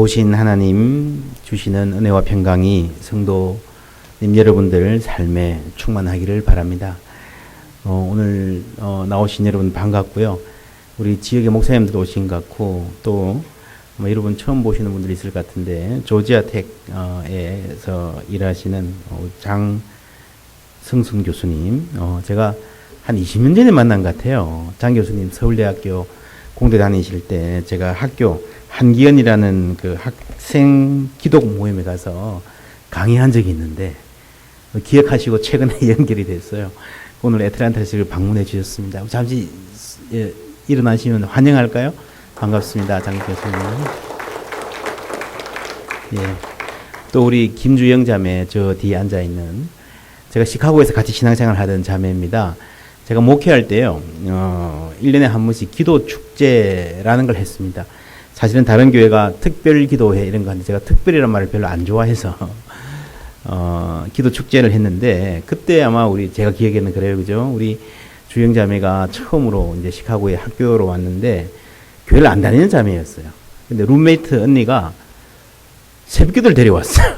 오신 하나님 주시는 은혜와 평강이 성도님 여러분들 삶에 충만하기를 바랍니다. 오늘 나오신 여러분 반갑고요. 우리 지역의 목사님들도 오신 것 같고 또 여러분 처음 보시는 분들이 있을 것 같은데 조지아텍에서 일하시는 장성순 교수님, 제가 한 20년 전에 만난 것 같아요. 장 교수님 서울대학교 공대 다니실 때 제가 학교 한기연이라는 그 학생 기독 모임에 가서 강의한 적이 있는데 기억하시고 최근에 연결이 됐어요. 오늘 애틀랜타에서 방문해 주셨습니다. 잠시 일어나시면 환영할까요? 반갑습니다, 장 교수님. 예. 또 우리 김주영 자매 저 뒤에 앉아 있는 제가 시카고에서 같이 신앙생활 하던 자매입니다. 제가 목회할 때요, 1년에 한 번씩 기도 축제라는 걸 했습니다. 사실은 다른 교회가 특별 기도회 이런 거 하는데 제가 특별이라는 말을 별로 안 좋아해서 기도 축제를 했는데 그때 아마 제가 기억에는 그래요, 그죠? 우리 주영 자매가 처음으로 이제 시카고에 학교로 왔는데 교회를 안 다니는 자매였어요. 근데 룸메이트 언니가 새벽기도를 데려왔어요.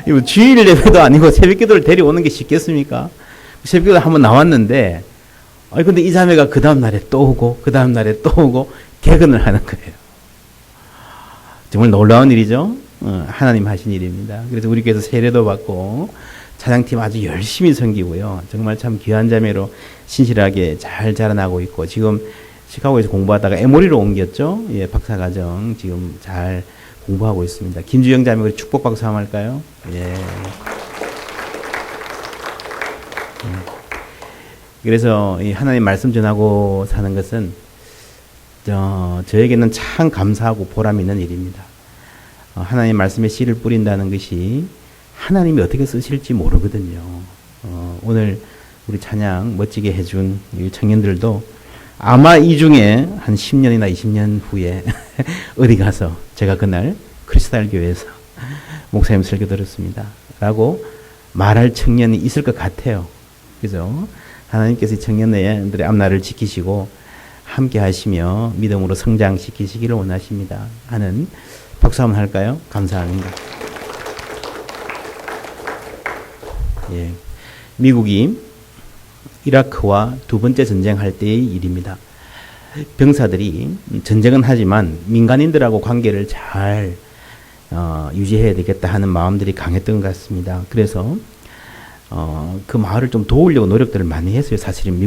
이거 주일 예배도 아니고 새벽기도를 데려오는 게 쉽겠습니까? 새벽기도 한번 나왔는데, 근데 이 자매가 그 다음날에 또 오고, 그 다음날에 또 오고, 개근을 하는 거예요. 정말 놀라운 일이죠? 하나님 하신 일입니다. 그래서 우리 교회에서 세례도 받고, 찬양팀 아주 열심히 섬기고요. 정말 참 귀한 자매로 신실하게 잘 자라나고 있고, 지금 시카고에서 공부하다가 에모리로 옮겼죠? 예, 박사과정 지금 잘 공부하고 있습니다. 김주영 자매, 우리 축복 박수 한번 할까요? 예. 그래서 이 하나님 말씀 전하고 사는 것은 저에게는 참 감사하고 보람 있는 일입니다. 하나님 말씀에 씨를 뿌린다는 것이 하나님이 어떻게 쓰실지 모르거든요. 오늘 우리 찬양 멋지게 해준 이 청년들도 아마 이 중에 한 10년이나 20년 후에 어디 가서 제가 그날 크리스탈 교회에서 목사님 설교 들었습니다 라고 말할 청년이 있을 것 같아요. 그래서 하나님께서 청년들의 앞날을 지키시고 함께 하시며 믿음으로 성장시키시기를 원하십니다 하는 박수 한번 할까요? 감사합니다. 예. 미국이 이라크와 두 번째 전쟁할 때의 일입니다. 병사들이 전쟁은 하지만 민간인들하고 관계를 잘 유지해야 되겠다 하는 마음들이 강했던 것 같습니다. 그래서 그 마을을 좀 도우려고 노력들을 많이 했어요. 사실은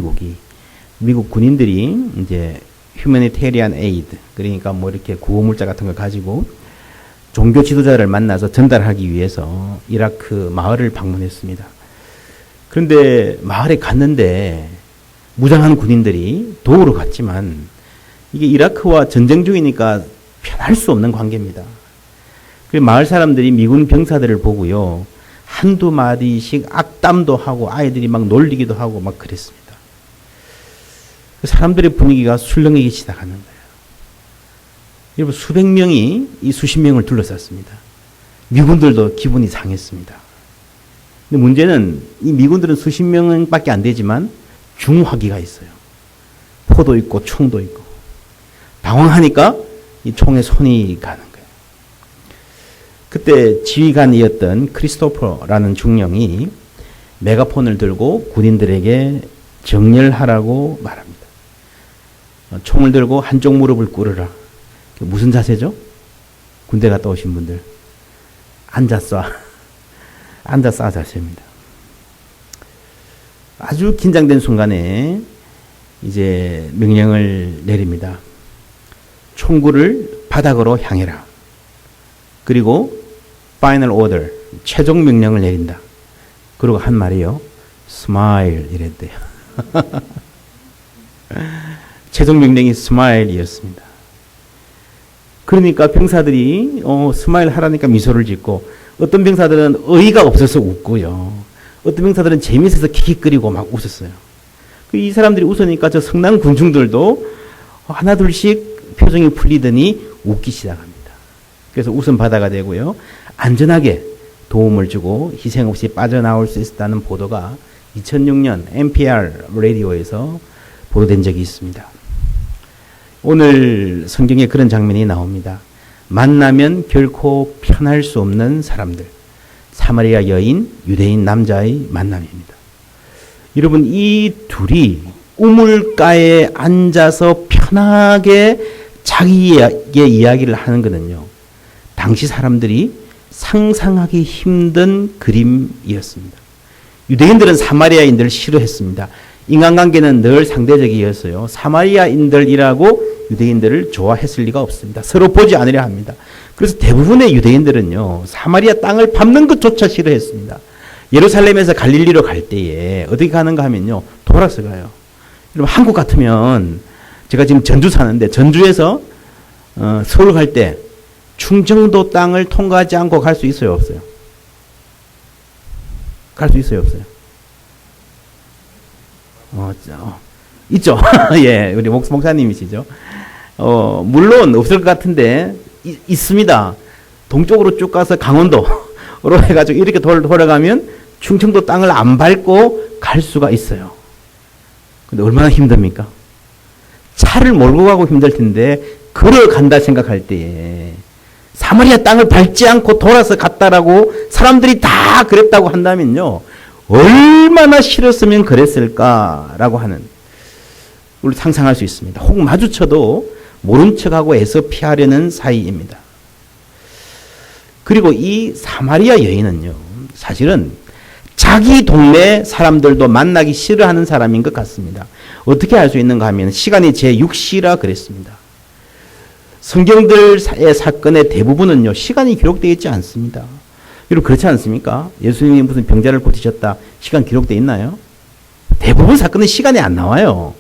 미국 군인들이 이제 휴머니테리안 에이드, 그러니까 뭐 이렇게 구호물자 같은 걸 가지고 종교 지도자를 만나서 전달하기 위해서 이라크 마을을 방문했습니다. 그런데 마을에 갔는데 무장한 군인들이 도우러 갔지만 이게 이라크와 전쟁 중이니까 편할 수 없는 관계입니다. 그래서 마을 사람들이 미군 병사들을 보고요, 한두 마디씩 악담도 하고 아이들이 막 놀리기도 하고 막 그랬습니다. 사람들의 분위기가 술렁이기 시작하는 거예요. 여러분, 수백 명이 이 수십 명을 둘러쌌습니다. 미군들도 기분이 상했습니다. 근데 문제는 이 미군들은 수십 명밖에 안 되지만 중화기가 있어요. 포도 있고 총도 있고. 당황하니까 이 총에 손이 가는 거예요. 그때 지휘관이었던 크리스토퍼라는 중령이 메가폰을 들고 군인들에게 정렬하라고 말합니다. 총을 들고 한쪽 무릎을 꿇으라. 무슨 자세죠? 군대 갔다 오신 분들. 앉았어 자세입니다. 아주 긴장된 순간에 이제 명령을 내립니다. 총구를 바닥으로 향해라. 그리고 파이널 오더, 최종 명령을 내린다. 그리고 한 말이요, 스마일 이랬대요. 최종 명령이 스마일이었습니다. 그러니까 병사들이 스마일 하라니까 미소를 짓고, 어떤 병사들은 어이가 없어서 웃고요, 어떤 병사들은 재미있어서 킥킥거리고 막 웃었어요. 이 사람들이 웃으니까 저 성난 군중들도 하나 둘씩 표정이 풀리더니 웃기 시작합니다. 그래서 웃음 바다가 되고요, 안전하게 도움을 주고 희생 없이 빠져나올 수 있었다는 보도가 2006년 NPR 라디오에서 보도된 적이 있습니다. 오늘 성경에 그런 장면이 나옵니다. 만나면 결코 편할 수 없는 사람들. 사마리아 여인, 유대인 남자의 만남입니다. 여러분, 이 둘이 우물가에 앉아서 편하게 자기의 이야기를 하는 것은요, 당시 사람들이 상상하기 힘든 그림이었습니다. 유대인들은 사마리아인들을 싫어했습니다. 인간관계는 늘 상대적이었어요. 사마리아인들이라고 유대인들을 좋아했을 리가 없습니다. 서로 보지 않으려 합니다. 그래서 대부분의 유대인들은요, 사마리아 땅을 밟는 것조차 싫어했습니다. 예루살렘에서 갈릴리로 갈 때에 어떻게 가는가 하면요, 돌아서 가요. 여러분, 한국 같으면 제가 지금 전주 사는데 전주에서 서울 갈 때 충청도 땅을 통과하지 않고 갈 수 있어요, 없어요? 갈 수 있어요, 없어요? 있죠. 예, 우리 목사님이시죠. 물론 없을 것 같은데 있습니다. 동쪽으로 쭉 가서 강원도로 해가지고 이렇게 돌아가면 충청도 땅을 안 밟고 갈 수가 있어요. 근데 얼마나 힘듭니까? 차를 몰고 가고 힘들 텐데 걸어간다 생각할 때에 사마리아 땅을 밟지 않고 돌아서 갔다라고 사람들이 다 그랬다고 한다면요, 얼마나 싫었으면 그랬을까라고 하는, 우리 상상할 수 있습니다. 혹 마주쳐도 모른 척하고 애써 피하려는 사이입니다. 그리고 이 사마리아 여인은요, 사실은 자기 동네 사람들도 만나기 싫어하는 사람인 것 같습니다. 어떻게 알 수 있는가 하면 시간이 제6시라 그랬습니다. 성경들의 사건의 대부분은요, 시간이 기록되어 있지 않습니다. 여러분, 그렇지 않습니까? 예수님이 무슨 병자를 고치셨다, 시간 기록되어 있나요? 대부분 사건은 시간이 안 나와요.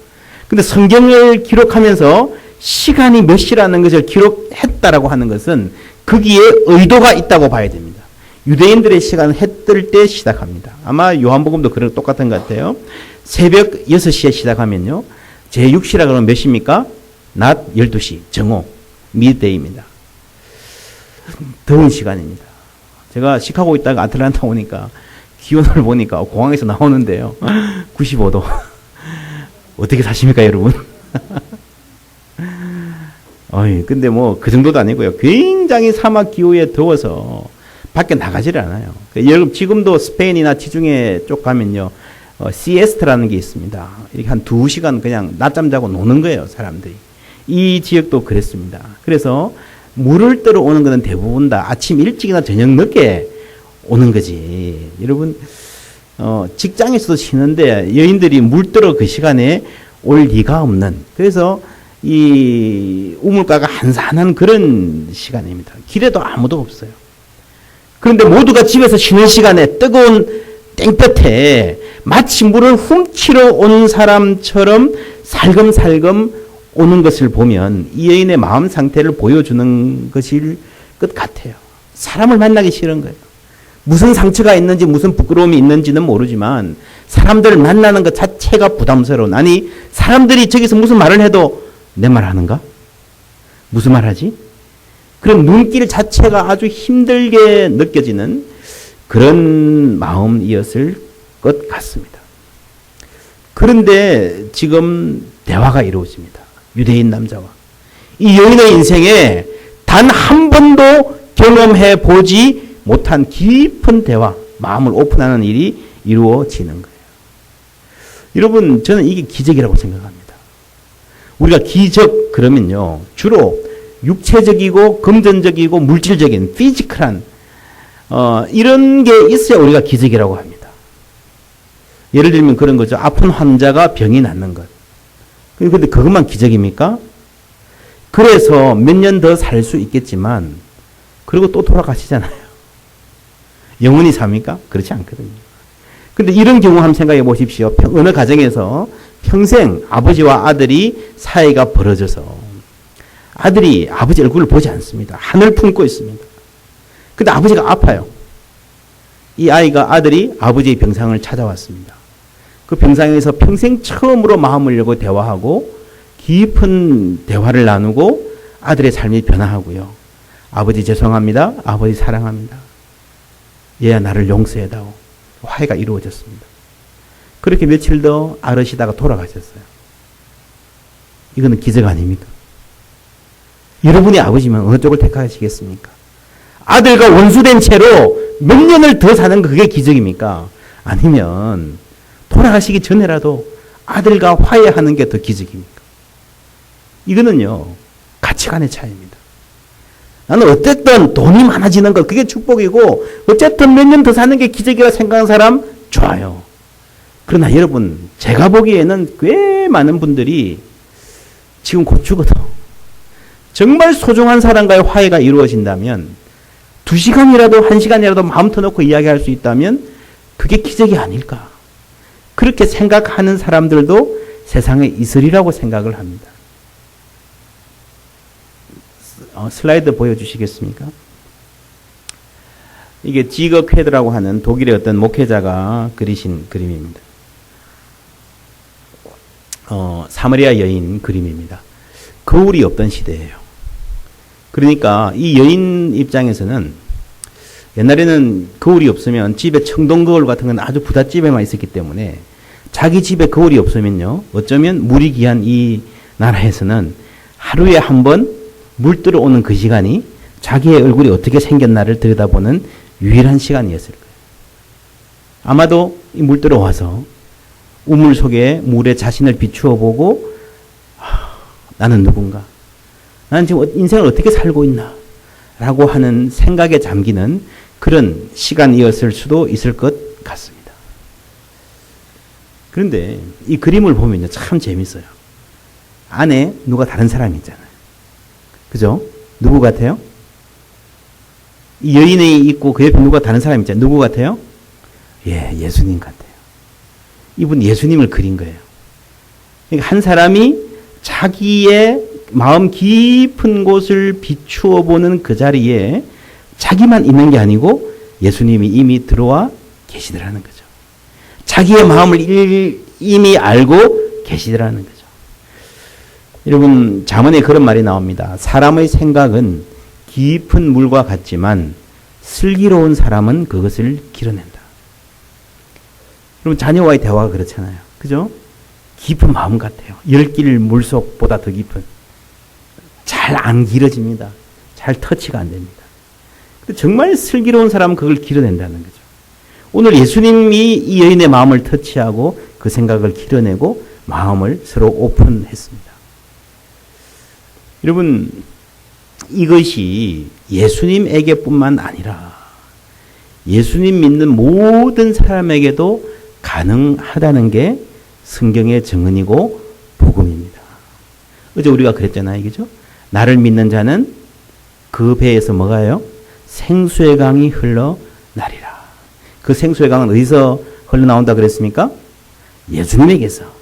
근데 성경을 기록하면서 시간이 몇 시라는 것을 기록했다라고 하는 것은 거기에 의도가 있다고 봐야 됩니다. 유대인들의 시간은 해 뜰 때 시작합니다. 아마 요한복음도 그런 똑같은 것 같아요. 새벽 6시에 시작하면요, 제6시라 그러면 몇 시입니까? 낮 12시, 정오, 미드데이입니다. 더운 시간입니다. 제가 시카고 있다가 아틀란타 오니까 기온을 보니까 공항에서 나오는데요, 95도. 어떻게 사십니까, 여러분? 근데 뭐 그 정도도 아니고요. 굉장히 사막 기후에 더워서 밖에 나가지를 않아요. 여러분, 지금도 스페인이나 지중해 쪽 가면요, 시에스타라는 게 있습니다. 이렇게 한 2시간 그냥 낮잠 자고 노는 거예요, 사람들이. 이 지역도 그랬습니다. 그래서 물을 뜨러 오는 것은 대부분 다 아침 일찍이나 저녁 늦게 오는 거지. 여러분, 직장에서도 쉬는데 여인들이 물 뜨러 그 시간에 올 리가 없는, 그래서 이 우물가가 한산한 그런 시간입니다. 길에도 아무도 없어요. 그런데 모두가 집에서 쉬는 시간에 뜨거운 땡볕에 마치 물을 훔치러 온 사람처럼 살금살금 오는 것을 보면 이 여인의 마음 상태를 보여주는 것일 것 같아요. 사람을 만나기 싫은 거예요. 무슨 상처가 있는지 무슨 부끄러움이 있는지는 모르지만 사람들을 만나는 것 자체가 부담스러운, 아니 사람들이 저기서 무슨 말을 해도 내 말 하는가? 무슨 말 하지? 그런 눈길 자체가 아주 힘들게 느껴지는 그런 마음이었을 것 같습니다. 그런데 지금 대화가 이루어집니다. 유대인 남자와 이 여인의 인생에 단 한 번도 경험해 보지 못한 깊은 대화, 마음을 오픈하는 일이 이루어지는 거예요. 여러분, 저는 이게 기적이라고 생각합니다. 우리가 기적 그러면요, 주로 육체적이고 금전적이고 물질적인 피지컬한 이런 게 있어야 우리가 기적이라고 합니다. 예를 들면 그런 거죠. 아픈 환자가 병이 낫는 것. 그런데 그것만 기적입니까? 그래서 몇 년 더 살 수 있겠지만 그리고 또 돌아가시잖아요. 영원히 삽니까? 그렇지 않거든요. 근데 이런 경우 한번 생각해 보십시오. 어느 가정에서 평생 아버지와 아들이 사이가 벌어져서 아들이 아버지 얼굴을 보지 않습니다. 하늘 품고 있습니다. 근데 아버지가 아파요. 이 아들이 아버지의 병상을 찾아왔습니다. 그 병상에서 평생 처음으로 마음을 열고 대화하고 깊은 대화를 나누고 아들의 삶이 변화하고요. 아버지 죄송합니다. 아버지 사랑합니다. 얘야 나를 용서해다오. 화해가 이루어졌습니다. 그렇게 며칠 더 앓으시다가 돌아가셨어요. 이거는 기적 아닙니까? 여러분이 아버지면 어느 쪽을 택하시겠습니까? 아들과 원수된 채로 몇 년을 더 사는 거 그게 기적입니까? 아니면 돌아가시기 전에라도 아들과 화해하는 게 더 기적입니까? 이거는요, 가치관의 차이입니다. 나는 어쨌든 돈이 많아지는 것, 그게 축복이고, 어쨌든 몇 년 더 사는 게 기적이라 생각하는 사람, 좋아요. 그러나 여러분, 제가 보기에는 꽤 많은 분들이 지금 곧 죽어도, 정말 소중한 사람과의 화해가 이루어진다면, 2시간이라도 1시간이라도 마음 터놓고 이야기할 수 있다면, 그게 기적이 아닐까. 그렇게 생각하는 사람들도 세상에 있으리라고 생각을 합니다. 슬라이드 보여주시겠습니까? 이게 지거 쾌드라고 하는 독일의 어떤 목회자가 그리신 그림입니다. 사마리아 여인 그림입니다. 거울이 없던 시대예요. 그러니까 이 여인 입장에서는 옛날에는 거울이 없으면 집에 청동 거울 같은 건 아주 부잣집에만 있었기 때문에 자기 집에 거울이 없으면요, 어쩌면 물이 귀한 이 나라에서는 하루에 한 번 물 들어오는 그 시간이 자기의 얼굴이 어떻게 생겼나를 들여다보는 유일한 시간이었을 거예요. 아마도 이 물 들어와서 우물 속에 물에 자신을 비추어 보고, 나는 누군가? 나는 지금 인생을 어떻게 살고 있나? 라고 하는 생각에 잠기는 그런 시간이었을 수도 있을 것 같습니다. 그런데 이 그림을 보면요, 참 재밌어요. 안에 누가 다른 사람이 있잖아요. 그죠? 누구 같아요? 이 여인이 있고 그 옆에 누가 다른 사람이 있잖아요. 누구 같아요? 예, 예수님 같아요. 이분 예수님을 그린 거예요. 그러니까 한 사람이 자기의 마음 깊은 곳을 비추어 보는 그 자리에 자기만 있는 게 아니고 예수님이 이미 들어와 계시더라는 거죠. 자기의 마음을 이미 알고 계시더라는 거죠. 여러분, 잠언에 그런 말이 나옵니다. 사람의 생각은 깊은 물과 같지만 슬기로운 사람은 그것을 길어낸다. 여러분, 자녀와의 대화가 그렇잖아요. 그죠? 깊은 마음 같아요. 열길 물속보다 더 깊은. 잘 안 길어집니다. 잘 터치가 안 됩니다. 근데 정말 슬기로운 사람은 그걸 길어낸다는 거죠. 오늘 예수님이 이 여인의 마음을 터치하고 그 생각을 길어내고 마음을 서로 오픈했습니다. 여러분, 이것이 예수님에게뿐만 아니라 예수님 믿는 모든 사람에게도 가능하다는 게 성경의 증언이고 복음입니다. 어제 우리가 그랬잖아요. 그죠? 나를 믿는 자는 그 배에서 뭐가요? 생수의 강이 흘러나리라. 그 생수의 강은 어디서 흘러나온다 그랬습니까? 예수님에게서.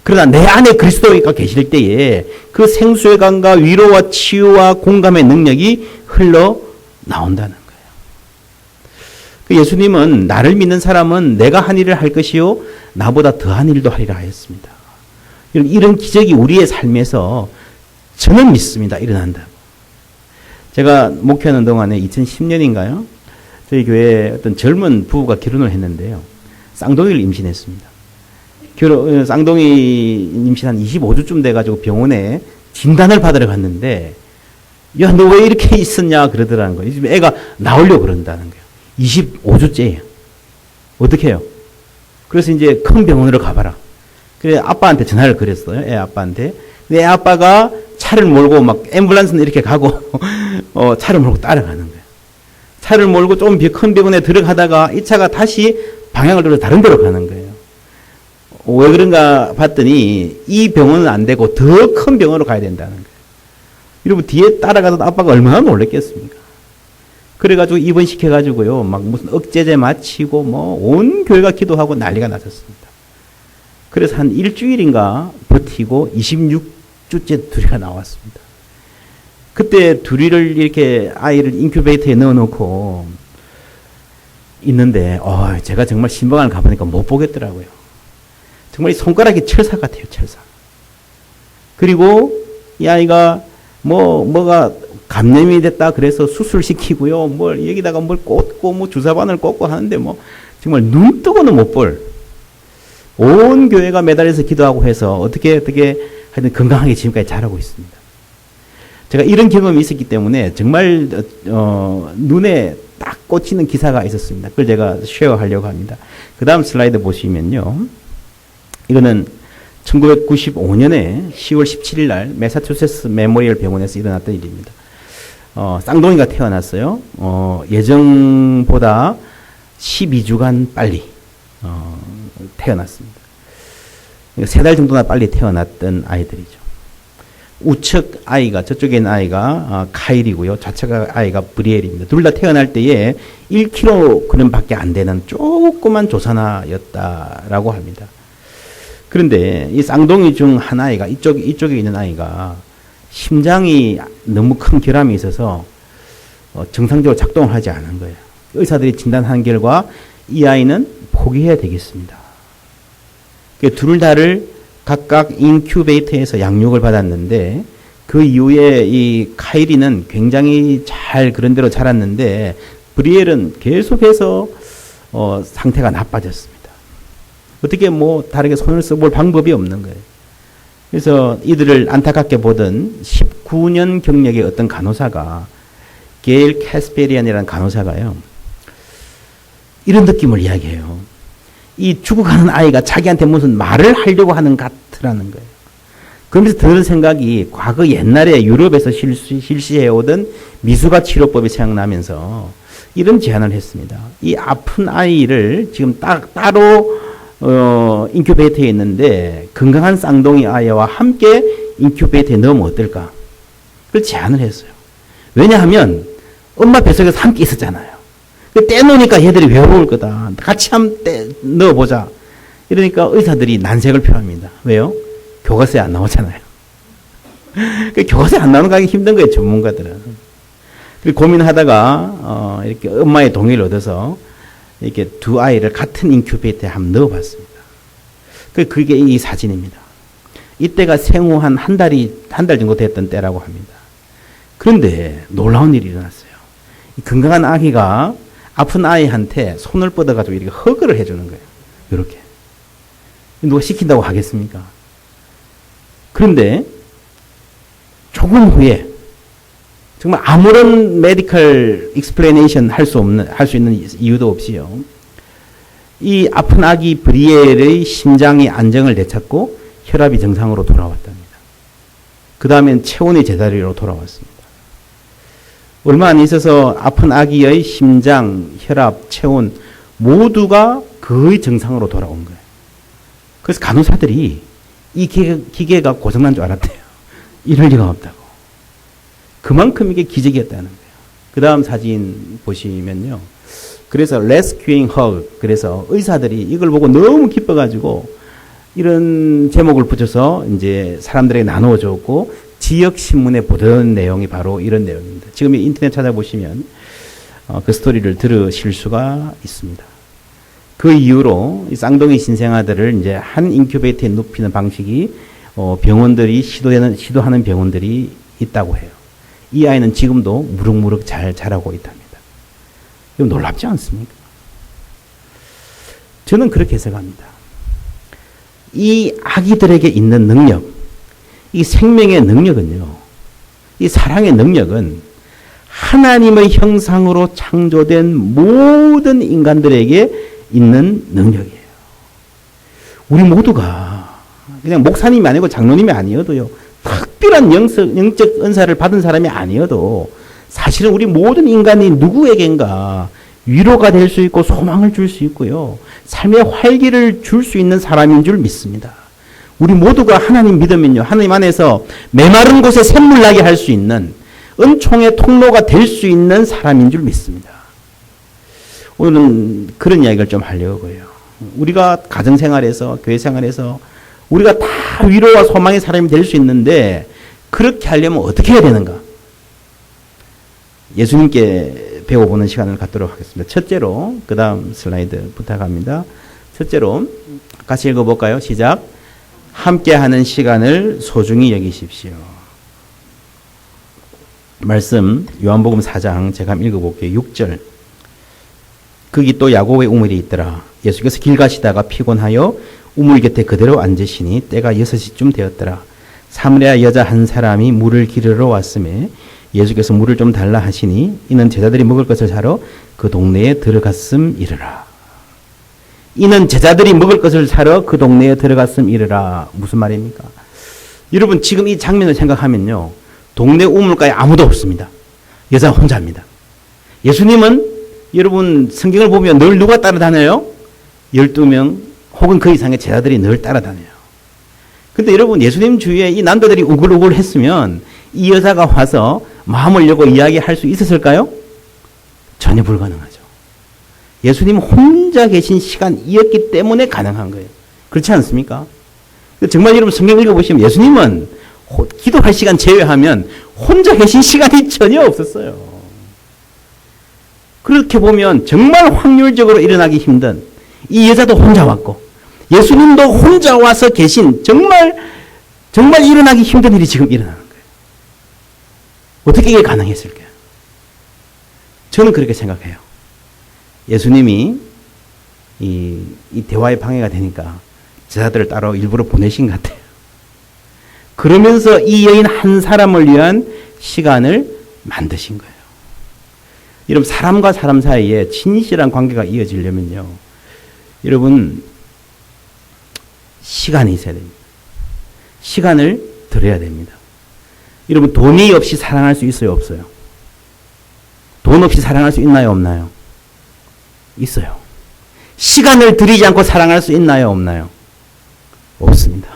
그러나 내 안에 그리스도가 계실 때에 그 생수의 강과 위로와 치유와 공감의 능력이 흘러나온다는 거예요. 그 예수님은 나를 믿는 사람은 내가 한 일을 할 것이요 나보다 더한 일도 하리라 하였습니다. 이런 기적이 우리의 삶에서 저는 믿습니다. 일어난다고. 제가 목회하는 동안에 2010년인가요? 저희 교회에 어떤 젊은 부부가 결혼을 했는데요. 쌍둥이를 임신했습니다. 쌍둥이 임신 한 25주쯤 돼가지고 병원에 진단을 받으러 갔는데, 야, 너 왜 이렇게 있었냐? 그러더라는 거예요. 지금 애가 나오려고 그런다는 거예요. 25주째예요. 어떻게 해요? 그래서 이제 큰 병원으로 가봐라. 그래, 아빠한테 전화를 걸었어요. 애 아빠한테. 내 아빠가 차를 몰고 막 앰뷸런스는 이렇게 가고, 차를 몰고 따라가는 거예요. 차를 몰고 좀 큰 병원에 들어가다가 이 차가 다시 방향을 돌려 다른 데로 가는 거예요. 왜 그런가 봤더니 이 병원은 안 되고 더 큰 병원으로 가야 된다는 거예요. 여러분, 뒤에 따라가서 아빠가 얼마나 놀랬겠습니까? 그래가지고 입원시켜가지고요, 막 무슨 억제제 마치고 뭐 온 교회가 기도하고 난리가 났었습니다. 그래서 한 일주일인가 버티고 26주째 둘이가 나왔습니다. 그때 둘이를 이렇게 아이를 인큐베이터에 넣어놓고 있는데, 제가 정말 신방을 가보니까 못 보겠더라고요. 정말 이 손가락이 철사 같아요, 철사. 그리고 이 아이가 뭐가 감염이 됐다 그래서 수술시키고요, 뭘 여기다가 뭘 꽂고 뭐 주사바늘 꽂고 하는데 정말 눈 뜨고는 못 볼. 온 교회가 매달려서 기도하고 해서 어떻게 하여튼 건강하게 지금까지 자라고 있습니다. 제가 이런 경험이 있었기 때문에 정말 눈에 딱 꽂히는 기사가 있었습니다. 그걸 제가 쉐어하려고 합니다. 그 다음 슬라이드 보시면요. 이거는 1995년에 10월 17일 날 매사추세츠 메모리얼 병원에서 일어났던 일입니다. 쌍둥이가 태어났어요. 예정보다 12주간 빨리 태어났습니다. 3달 정도나 빨리 태어났던 아이들이죠. 우측 아이가, 저쪽에 있는 아이가 카일이고요. 좌측 아이가 브리엘입니다. 둘 다 태어날 때에 1kg 밖에 안 되는 조그만 조산아였다라고 합니다. 그런데 이 쌍둥이 중 한 아이가, 이쪽에 있는 아이가 심장이 너무 큰 결함이 있어서 정상적으로 작동을 하지 않은 거예요. 의사들이 진단한 결과 이 아이는 포기해야 되겠습니다. 둘 다를 각각 인큐베이터에서 양육을 받았는데 그 이후에 이 카이리는 굉장히 잘 그런 대로 자랐는데 브리엘은 계속해서 상태가 나빠졌습니다. 어떻게 뭐 다르게 손을 써볼 방법이 없는 거예요. 그래서 이들을 안타깝게 보던 19년 경력의 어떤 간호사가 게일 캐스페리안이라는 간호사가요. 이런 느낌을 이야기해요. 이 죽어가는 아이가 자기한테 무슨 말을 하려고 하는 것 같으라는 거예요. 그러면서 드는 생각이 과거 옛날에 유럽에서 실시해오던 미수가 치료법이 생각나면서 이런 제안을 했습니다. 이 아픈 아이를 지금 따로 인큐베이터에 있는데 건강한 쌍둥이 아이와 함께 인큐베이터에 넣으면 어떨까? 그걸 제안을 했어요. 왜냐하면 엄마 뱃속에서 함께 있었잖아요. 떼놓으니까 얘들이 외로울 거다. 같이 한번 넣어보자. 이러니까 의사들이 난색을 표합니다. 왜요? 교과서에 안 나오잖아요. 교과서에 안 나오는 거 하기 힘든 거예요, 전문가들은. 그리고 고민하다가, 이렇게 엄마의 동의를 얻어서, 이렇게 두 아이를 같은 인큐베이터에 한번 넣어봤습니다. 그게 이 사진입니다. 이때가 생후 한 달 정도 됐던 때라고 합니다. 그런데 놀라운 일이 일어났어요. 이 건강한 아기가 아픈 아이한테 손을 뻗어가지고 이렇게 허그를 해주는 거예요. 이렇게. 누가 시킨다고 하겠습니까? 그런데 조금 후에 정말 아무런 메디컬 익스플레이네이션 할 수 있는 이유도 없이요. 이 아픈 아기 브리엘의 심장이 안정을 되찾고 혈압이 정상으로 돌아왔답니다. 그 다음엔 체온이 제자리로 돌아왔습니다. 얼마 안 있어서 아픈 아기의 심장, 혈압, 체온 모두가 거의 정상으로 돌아온 거예요. 그래서 간호사들이 이 기계가 고장난 줄 알았대요. 이럴 리가 없다고. 그만큼 이게 기적이었다는 거예요. 그 다음 사진 보시면요. 그래서 rescuing hug. 그래서 의사들이 이걸 보고 너무 기뻐가지고 이런 제목을 붙여서 이제 사람들에게 나누어 줬고 지역 신문에 보던 내용이 바로 이런 내용입니다. 지금 인터넷 찾아보시면 그 스토리를 들으실 수가 있습니다. 그 이후로 이 쌍둥이 신생아들을 이제 한 인큐베이터에 눕히는 방식이 병원들이 시도하는 병원들이 있다고 해요. 이 아이는 지금도 무럭무럭 잘 자라고 있답니다. 이거 놀랍지 않습니까? 저는 그렇게 해석합니다. 이 아기들에게 있는 능력, 이 생명의 능력은요, 이 사랑의 능력은 하나님의 형상으로 창조된 모든 인간들에게 있는 능력이에요. 우리 모두가 그냥 목사님이 아니고 장로님이 아니어도요, 특별한 영적 은사를 받은 사람이 아니어도 사실은 우리 모든 인간이 누구에겐가 위로가 될 수 있고 소망을 줄 수 있고요, 삶의 활기를 줄 수 있는 사람인 줄 믿습니다. 우리 모두가 하나님 믿으면요, 하나님 안에서 메마른 곳에 샘물 나게 할 수 있는 은총의 통로가 될 수 있는 사람인 줄 믿습니다. 오늘은 그런 이야기를 좀 하려고 해요. 우리가 가정생활에서, 교회생활에서 우리가 다 위로와 소망의 사람이 될 수 있는데 그렇게 하려면 어떻게 해야 되는가? 예수님께 배워보는 시간을 갖도록 하겠습니다. 첫째로, 그 다음 슬라이드 부탁합니다. 첫째로 같이 읽어볼까요? 시작. 함께하는 시간을 소중히 여기십시오. 말씀 요한복음 4장 제가 한번 읽어볼게요. 6절. 거기 또 야곱의 우물이 있더라. 예수께서 길 가시다가 피곤하여 우물 곁에 그대로 앉으시니 때가 6시쯤 되었더라. 사마리아 여자 한 사람이 물을 기르러 왔음에 예수께서 물을 좀 달라 하시니 이는 제자들이 먹을 것을 사러 그 동네에 들어갔음이르라. 이는 제자들이 먹을 것을 사러 그 동네에 들어갔음이르라. 무슨 말입니까? 여러분 지금 이 장면을 생각하면요. 동네 우물가에 아무도 없습니다. 여자 혼자입니다. 예수님은 여러분 성경을 보면 늘 누가 따라다녀요? 12명 혹은 그 이상의 제자들이 늘 따라다녀요. 근데 여러분 예수님 주위에 이 남자들이 우글우글 했으면 이 여자가 와서 마음을 열고 이야기할 수 있었을까요? 전혀 불가능하죠. 예수님 혼자 계신 시간이었기 때문에 가능한 거예요. 그렇지 않습니까? 정말 여러분 성경 읽어보시면 예수님은 기도할 시간 제외하면 혼자 계신 시간이 전혀 없었어요. 그렇게 보면 정말 확률적으로 일어나기 힘든 이 여자도 혼자 왔고 예수님도 혼자 와서 계신 정말 일어나기 힘든 일이 지금 일어나는 거예요. 어떻게 이게 가능했을까요? 저는 그렇게 생각해요. 예수님이 이 대화에 방해가 되니까 제자들을 따로 일부러 보내신 것 같아요. 그러면서 이 여인 한 사람을 위한 시간을 만드신 거예요. 여러분 사람과 사람 사이에 진실한 관계가 이어지려면요. 여러분 시간이 있어야 됩니다. 시간을 들여야 됩니다. 여러분 돈이 없이 사랑할 수 있어요? 없어요? 돈 없이 사랑할 수 있나요? 없나요? 있어요. 시간을 들이지 않고 사랑할 수 있나요? 없나요? 없습니다.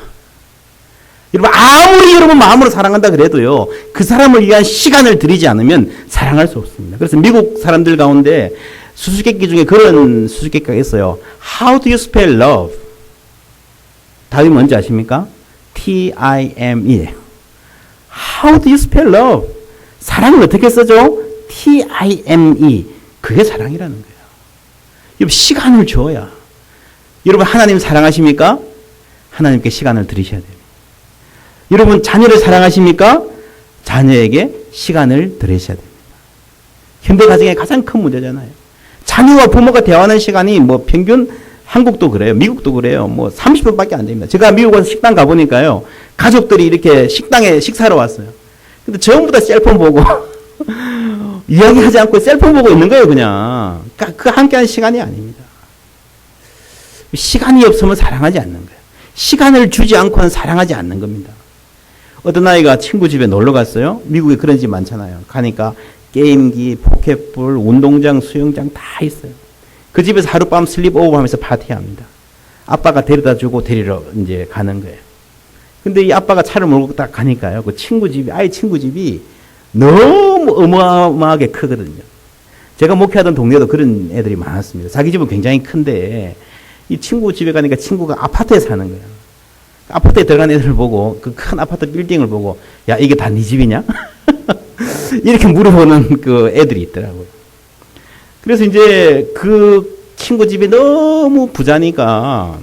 여러분 아무리 여러분 마음으로 사랑한다 그래도요. 그 사람을 위한 시간을 들이지 않으면 사랑할 수 없습니다. 그래서 미국 사람들 가운데 수수께끼 중에 그런 수수께끼가 있어요. How do you spell love? 답이 뭔지 아십니까? T-I-M-E. How do you spell love? 사랑을 어떻게 써죠? T-I-M-E. 그게 사랑이라는 거예요. 여러분 시간을 줘야. 여러분 하나님 사랑하십니까? 하나님께 시간을 들이셔야 돼요. 여러분 자녀를 사랑하십니까? 자녀에게 시간을 들이셔야 됩니다. 현대 가정의 가장 큰 문제잖아요. 자녀와 부모가 대화하는 시간이 뭐 평균 한국도 그래요. 미국도 그래요. 뭐 30분밖에 안 됩니다. 제가 미국 와서 식당 가보니까요. 가족들이 이렇게 식당에 식사하러 왔어요. 근데 전부 다 셀폰 보고 이야기하지 않고 셀폰 보고 있는 거예요. 그냥. 그 함께한 시간이 아닙니다. 시간이 없으면 사랑하지 않는 거예요. 시간을 주지 않고는 사랑하지 않는 겁니다. 어떤 아이가 친구 집에 놀러 갔어요. 미국에 그런 집 많잖아요. 가니까 게임기, 포켓볼, 운동장, 수영장 다 있어요. 그 집에서 하룻밤 슬립 오버 하면서 파티합니다. 아빠가 데려다 주고 데리러 이제 가는 거예요. 근데 이 아빠가 차를 몰고 딱 가니까요. 그 아이 친구 집이 너무 어마어마하게 크거든요. 제가 목회하던 동네도 그런 애들이 많았습니다. 자기 집은 굉장히 큰데 이 친구 집에 가니까 친구가 아파트에 사는 거예요. 아파트에 들어간 애들을 보고 그 큰 아파트 빌딩을 보고 야 이게 다 네 집이냐? 이렇게 물어보는 그 애들이 있더라고요. 그래서 이제 그 친구 집이 너무 부자니까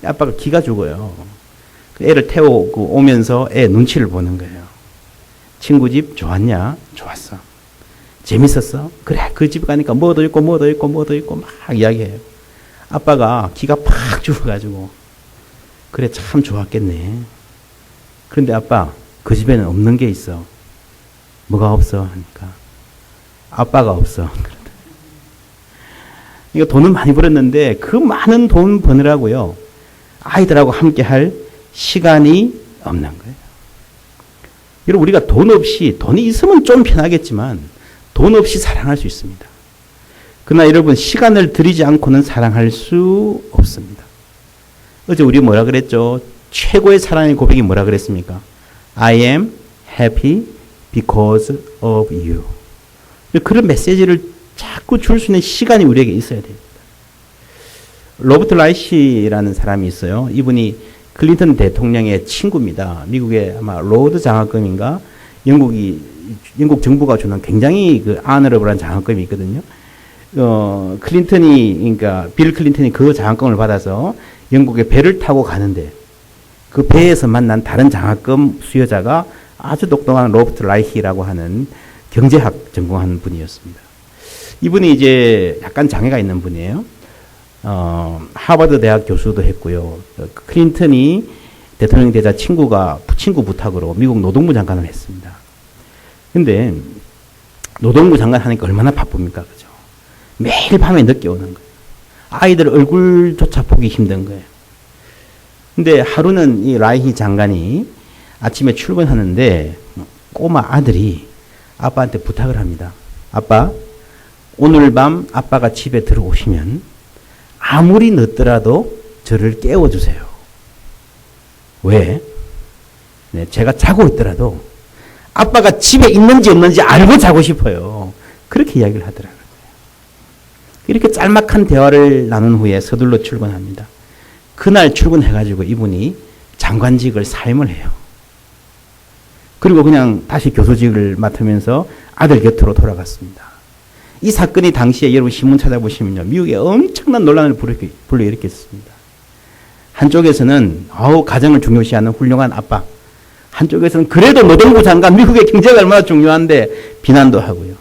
아빠가 기가 죽어요. 그 애를 태우고 오면서 애 눈치를 보는 거예요. 친구 집 좋았냐? 좋았어. 재밌었어? 그래 그 집 가니까 뭐도 있고 뭐도 있고 뭐도 있고 막 이야기해요. 아빠가 기가 팍 죽어가지고 그래 참 좋았겠네. 그런데 아빠 그 집에는 없는 게 있어. 뭐가 없어? 하니까 아빠가 없어. 이거 돈을 많이 벌었는데 그 많은 돈 버느라고요. 아이들하고 함께 할 시간이 없는 거예요. 여러분 우리가 돈이 있으면 좀 편하겠지만 돈 없이 사랑할 수 있습니다. 그러나 여러분 시간을 들이지 않고는 사랑할 수 없습니다. 어제 우리 뭐라 그랬죠? 최고의 사랑의 고백이 뭐라 그랬습니까? I am happy because of you. 그런 메시지를 자꾸 줄 수 있는 시간이 우리에게 있어야 됩니다. 로버트 라이시라는 사람이 있어요. 이분이 클린턴 대통령의 친구입니다. 미국의 아마 로드 장학금인가 영국 정부가 주는 굉장히 그 아너러블한 장학금이 있거든요. 그러니까 빌 클린턴이 그 장학금을 받아서 영국에 배를 타고 가는데 그 배에서 만난 다른 장학금 수여자가 아주 똑똑한 로버트 라이히라고 하는 경제학 전공한 분이었습니다. 이분이 이제 약간 장애가 있는 분이에요. 하버드 대학 교수도 했고요. 클린턴이 대통령 되자 친구 부탁으로 미국 노동부 장관을 했습니다. 근데 노동부 장관 하니까 얼마나 바쁩니까? 그죠? 매일 밤에 늦게 오는 거예요. 아이들 얼굴조차 보기 힘든 거예요. 근데 하루는 이 라이히 장관이 아침에 출근하는데 꼬마 아들이 아빠한테 부탁을 합니다. 아빠, 오늘 밤 아빠가 집에 들어오시면 아무리 늦더라도 저를 깨워주세요. 왜? 네, 제가 자고 있더라도 아빠가 집에 있는지 없는지 알고 자고 싶어요. 그렇게 이야기를 하더라고요. 이렇게 짤막한 대화를 나눈 후에 서둘러 출근합니다. 그날 출근해가지고 이분이 장관직을 사임을 해요. 그리고 그냥 다시 교수직을 맡으면서 아들 곁으로 돌아갔습니다. 이 사건이 당시에 여러분 신문 찾아보시면요, 미국에 엄청난 논란을 불러일으켰습니다. 한쪽에서는 가정을 중요시하는 훌륭한 아빠, 한쪽에서는 그래도 노동부 장관, 미국의 경제가 얼마나 중요한데 비난도 하고요.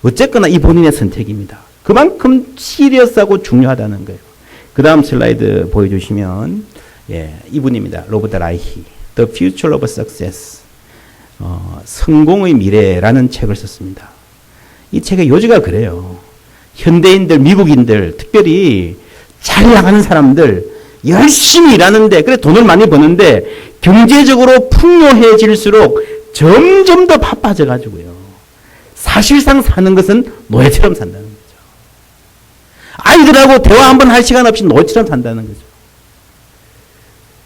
어쨌거나 이 본인의 선택입니다. 그만큼 시리어스하고 중요하다는 거예요. 그 다음 슬라이드 보여주시면 이분입니다. 로버트 라이히 The Future of Success, 성공의 미래라는 책을 썼습니다. 이 책의 요지가 그래요. 현대인들, 미국인들, 특별히 잘 나가는 사람들, 열심히 일하는데, 그래 돈을 많이 버는데 경제적으로 풍요해질수록 점점 더 바빠져가지고요. 사실상 사는 것은 노예처럼 산다는 거죠. 아이들하고 대화 한번 할 시간 없이 노예처럼 산다는 거죠.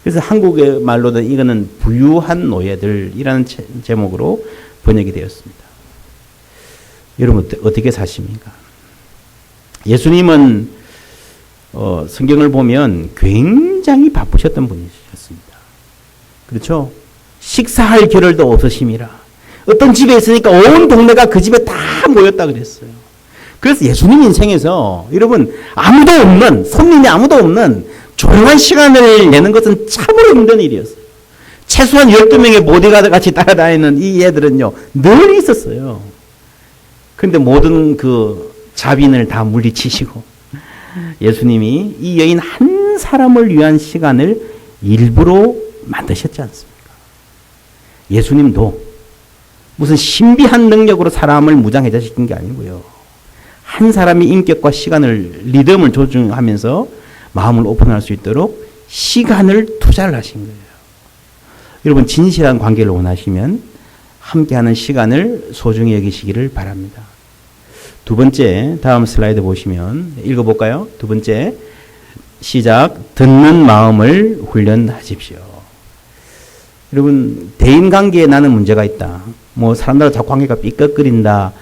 그래서 한국의 말로는 이거는 부유한 노예들이라는 제목으로 번역이 되었습니다. 여러분 어떻게 사십니까? 예수님은 성경을 보면 굉장히 바쁘셨던 분이셨습니다. 그렇죠? 식사할 겨를도 없으심이라. 어떤 집에 있으니까 온 동네가 그 집에 다 모였다 그랬어요. 그래서 예수님 인생에서 여러분 손님이 아무도 없는 조용한 시간을 내는 것은 참으로 힘든 일이었어요. 최소한 12명의 보디가드 같이 따라다니는 이 애들은요, 늘 있었어요. 그런데 모든 그 자빈을 다 물리치시고 예수님이 이 여인 한 사람을 위한 시간을 일부러 만드셨지 않습니까? 예수님도 무슨 신비한 능력으로 사람을 무장해제시킨 게 아니고요. 한 사람의 인격과 시간을, 리듬을 조정하면서 마음을 오픈할 수 있도록 시간을 투자를 하신 거예요. 여러분 진실한 관계를 원하시면 함께하는 시간을 소중히 여기시기를 바랍니다. 두 번째, 다음 슬라이드 보시면 읽어볼까요? 두 번째, 시작. 듣는 마음을 훈련하십시오. 여러분 대인관계에 나는 문제가 있다. 사람들과 자꾸 관계가 삐걱거린다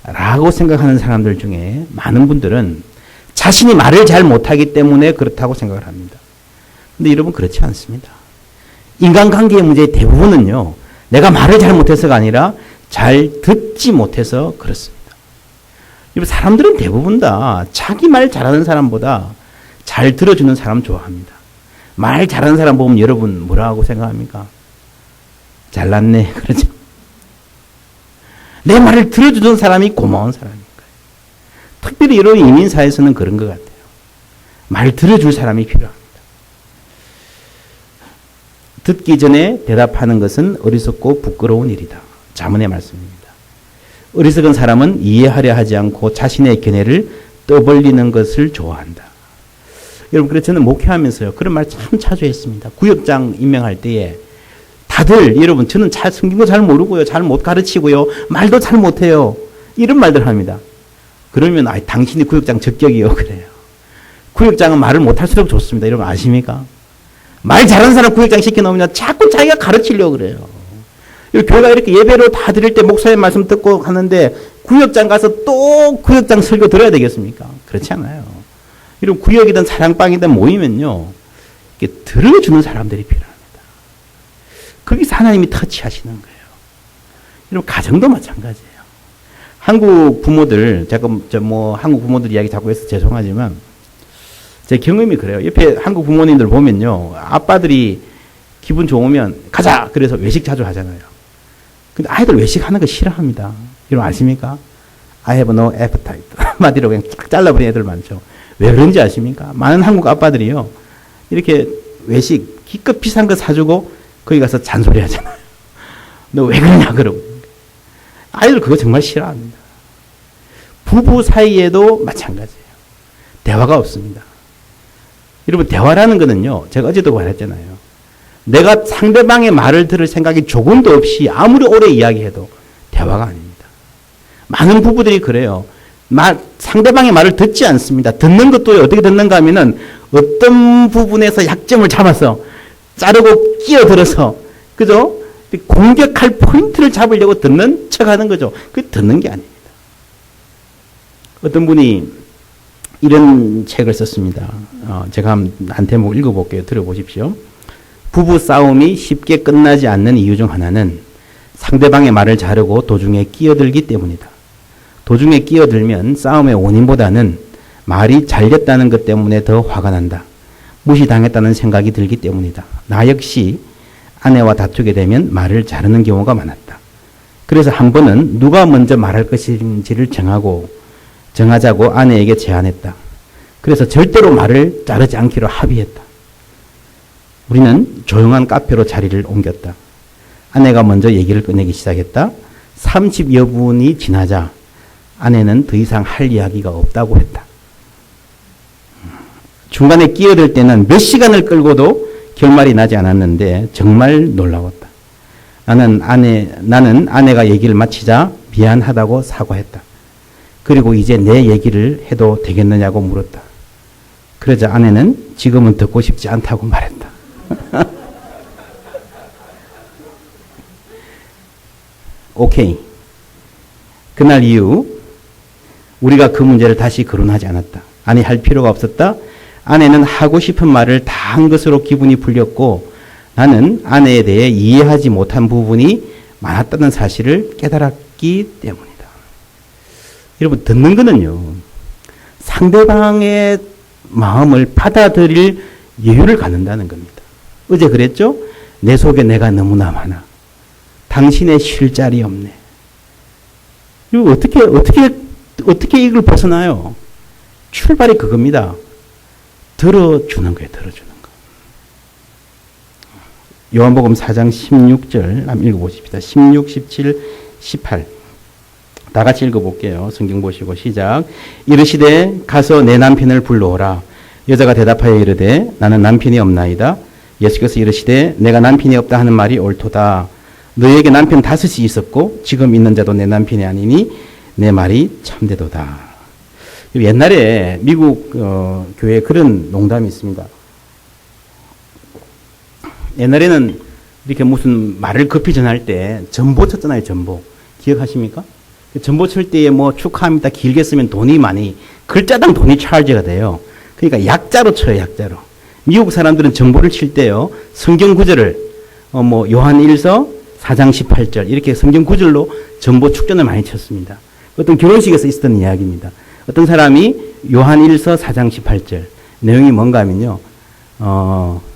라고 생각하는 사람들 중에 많은 분들은 자신이 말을 잘 못하기 때문에 그렇다고 생각을 합니다. 근데 여러분 그렇지 않습니다. 인간관계의 문제의 대부분은요, 내가 말을 잘 못해서가 아니라 잘 듣지 못해서 그렇습니다. 여러분 사람들은 대부분 다 자기 말 잘하는 사람보다 잘 들어주는 사람 좋아합니다. 말 잘하는 사람 보면 여러분 뭐라고 생각합니까? 잘났네. 그러죠. 내 말을 들어주는 사람이 고마운 사람인 거예요. 특별히 이런 이민사회에서는 그런 것 같아요. 말 들어줄 사람이 필요합니다. 듣기 전에 대답하는 것은 어리석고 부끄러운 일이다. 자문의 말씀입니다. 어리석은 사람은 이해하려 하지 않고 자신의 견해를 떠벌리는 것을 좋아한다. 여러분, 그래서 저는 목회하면서요, 그런 말 참 자주 했습니다. 구역장 임명할 때에 다들, 여러분, 저는 성경도 잘 모르고요, 잘 못 가르치고요, 말도 잘 못해요. 이런 말들 합니다. 그러면, 당신이 구역장 적격이요. 그래요. 구역장은 말을 못할수록 좋습니다. 여러분 아십니까? 말 잘하는 사람 구역장 시켜놓으면 자꾸 자기가 가르치려고 그래요. 교회가 이렇게 예배로 다 드릴 때 목사의 말씀 듣고 하는데 구역장 가서 또 구역장 설교 들어야 되겠습니까? 그렇지 않아요. 이런 구역이든 사랑방이든 모이면요, 이렇게 들어주는 사람들이 필요합니다. 거기서 하나님이 터치하시는 거예요. 여러분 가정도 마찬가지예요. 한국 부모들, 제가 한국 부모들 이야기 자꾸 해서 죄송하지만 제 경험이 그래요. 옆에 한국 부모님들 보면요, 아빠들이 기분 좋으면 가자! 그래서 외식 자주 하잖아요. 근데 아이들 외식하는 거 싫어합니다. 여러분 아십니까? I have no appetite. 한마디로 그냥 쫙 잘라버리는 애들 많죠. 왜 그런지 아십니까? 많은 한국 아빠들이요, 이렇게 외식 기껏 비싼 거 사주고 거기 가서 잔소리 하잖아요. 너 왜 그러냐 그러고. 아이들 그거 정말 싫어합니다. 부부 사이에도 마찬가지예요. 대화가 없습니다. 여러분 대화라는 거는요. 제가 어제도 말했잖아요. 내가 상대방의 말을 들을 생각이 조금도 없이 아무리 오래 이야기해도 대화가 아닙니다. 많은 부부들이 그래요. 상대방의 말을 듣지 않습니다. 듣는 것도 어떻게 듣는가 하면은 어떤 부분에서 약점을 잡아서 자르고 끼어들어서 그죠? 공격할 포인트를 잡으려고 듣는 척하는 거죠. 그게 듣는 게 아닙니다. 어떤 분이 이런 책을 썼습니다. 제가 한 대목 읽어볼게요. 들어보십시오. 부부 싸움이 쉽게 끝나지 않는 이유 중 하나는 상대방의 말을 자르고 도중에 끼어들기 때문이다. 도중에 끼어들면 싸움의 원인보다는 말이 잘렸다는 것 때문에 더 화가 난다. 무시당했다는 생각이 들기 때문이다. 나 역시 아내와 다투게 되면 말을 자르는 경우가 많았다. 그래서 한 번은 누가 먼저 말할 것인지를 정하자고 아내에게 제안했다. 그래서 절대로 말을 자르지 않기로 합의했다. 우리는 조용한 카페로 자리를 옮겼다. 아내가 먼저 얘기를 꺼내기 시작했다. 30여 분이 지나자 아내는 더 이상 할 이야기가 없다고 했다. 중간에 끼어들 때는 몇 시간을 끌고도 결말이 나지 않았는데 정말 놀라웠다. 나는 아내가 얘기를 마치자 미안하다고 사과했다. 그리고 이제 내 얘기를 해도 되겠느냐고 물었다. 그러자 아내는 지금은 듣고 싶지 않다고 말했다. 오케이. 그날 이후 우리가 그 문제를 다시 거론하지 않았다. 아니 할 필요가 없었다. 아내는 하고 싶은 말을 다 한 것으로 기분이 풀렸고 나는 아내에 대해 이해하지 못한 부분이 많았다는 사실을 깨달았기 때문이다. 여러분 듣는 거는요. 상대방의 마음을 받아들일 여유를 갖는다는 겁니다. 어제 그랬죠? 내 속에 내가 너무나 많아. 당신의 쉴 자리 없네. 이거 어떻게 이걸 벗어나요? 출발이 그겁니다. 들어주는 거예요. 들어주는 거. 요한복음 4장 16절 한번 읽어보십시다. 16, 17, 18 다 같이 읽어볼게요. 성경 보시고 시작. 이르시되 가서 내 남편을 불러오라. 여자가 대답하여 이르되 나는 남편이 없나이다. 예수께서 이르시되 내가 남편이 없다 하는 말이 옳도다. 너에게 남편 5이 있었고 지금 있는 자도 내 남편이 아니니 내 말이 참되도다. 옛날에 미국 교회에 그런 농담이 있습니다. 옛날에는 이렇게 무슨 말을 급히 전할 때 전보 쳤잖아요. 전보. 기억하십니까? 전보 칠 때에 뭐 축하합니다. 길게 쓰면 돈이 많이 글자당 돈이 차지가 돼요. 그러니까 약자로 쳐요. 약자로. 미국 사람들은 전보를 칠 때요. 성경 구절을 뭐 요한 1서 4장 18절 이렇게 성경 구절로 전보 축전을 많이 쳤습니다. 어떤 결혼식에서 있었던 이야기입니다. 어떤 사람이 요한 1서 4장 18절 내용이 뭔가 하면요.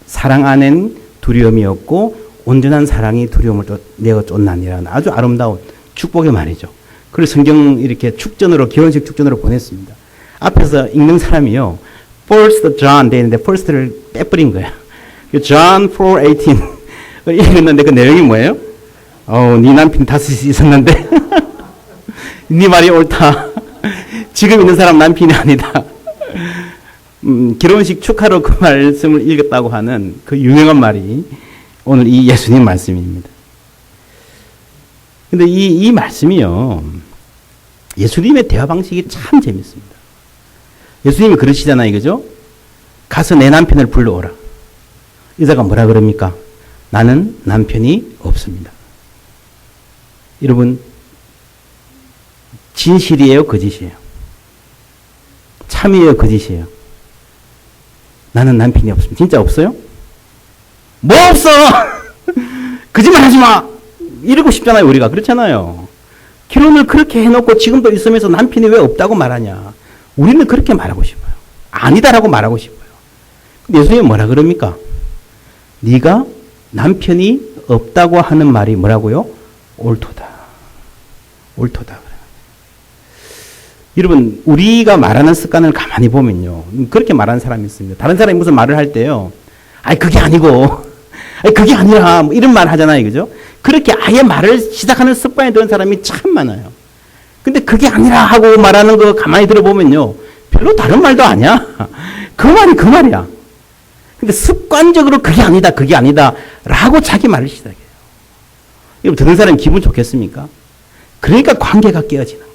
사랑 안엔 두려움이 없고 온전한 사랑이 두려움을 내어 쫓나니라는 아주 아름다운 축복의 말이죠. 그래서 성경 이렇게 축전으로 결혼식 축전으로 보냈습니다. 앞에서 읽는 사람이요. First John 돼 있는데 first를 빼버린 거예요. John 4:18 읽었는데 그 내용이 뭐예요? 네 남편 5이 있었는데 네 말이 옳다. 지금 있는 사람 남편이 아니다. 결혼식 축하로 그 말씀을 읽었다고 하는 그 유명한 말이 오늘 이 예수님 말씀입니다. 근데 이 말씀이요. 예수님의 대화 방식이 참 재밌습니다. 예수님이 그러시잖아요. 그죠? 가서 내 남편을 불러오라. 여자가 뭐라 그럽니까? 나는 남편이 없습니다. 여러분, 진실이에요? 거짓이에요? 참이에요? 거짓이에요? 나는 남편이 없습니다. 진짜 없어요? 뭐 없어! 거짓말 하지 마! 이러고 싶잖아요, 우리가. 그렇잖아요. 결혼을 그렇게 해놓고 지금도 있으면서 남편이 왜 없다고 말하냐. 우리는 그렇게 말하고 싶어요. 아니다라고 말하고 싶어요. 예수님은 뭐라 그럽니까? 네가 남편이 없다고 하는 말이 뭐라고요? 옳도다. 옳도다. 여러분, 우리가 말하는 습관을 가만히 보면요. 그렇게 말하는 사람이 있습니다. 다른 사람이 무슨 말을 할 때요. 아니, 그게 아니고, 아니, 그게 아니라, 뭐 이런 말 하잖아요. 그죠? 그렇게 아예 말을 시작하는 습관이 든 사람이 참 많아요. 근데 그게 아니라 하고 말하는 거 가만히 들어보면요. 별로 다른 말도 아니야. 그 말이 그 말이야. 근데 습관적으로 그게 아니다, 그게 아니다, 라고 자기 말을 시작해요. 여러분, 듣는 사람이 기분 좋겠습니까? 그러니까 관계가 깨어지는 거예요.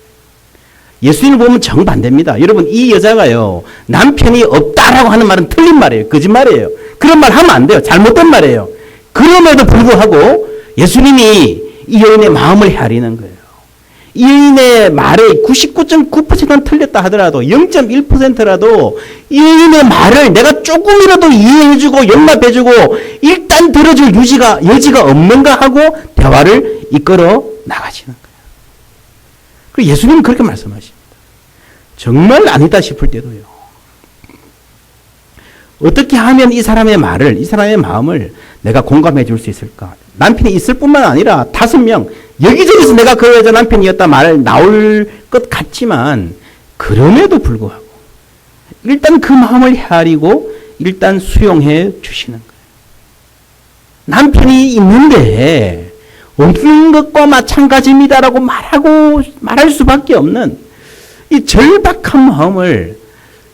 예수님을 보면 정반대입니다. 여러분, 이 여자가요, 남편이 없다라고 하는 말은 틀린 말이에요. 거짓말이에요. 그런 말 하면 안 돼요. 잘못된 말이에요. 그럼에도 불구하고 예수님이 이 여인의 마음을 헤아리는 거예요. 이 여인의 말에 99.9%는 틀렸다 하더라도 0.1%라도 이 여인의 말을 내가 조금이라도 이해해주고 용납해주고 일단 들어줄 여지가 없는가 하고 대화를 이끌어 나가시는 거예요. 그리고 예수님은 그렇게 말씀하십니다. 정말 아니다 싶을 때도요. 어떻게 하면 이 사람의 말을, 이 사람의 마음을 내가 공감해 줄 수 있을까? 남편이 있을 뿐만 아니라 5명, 여기저기서 내가 그 여자 남편이었다 말 나올 것 같지만, 그럼에도 불구하고, 일단 그 마음을 헤아리고, 일단 수용해 주시는 거예요. 남편이 있는데, 없는 것과 마찬가지입니다라고 말할 수밖에 없는 이 절박한 마음을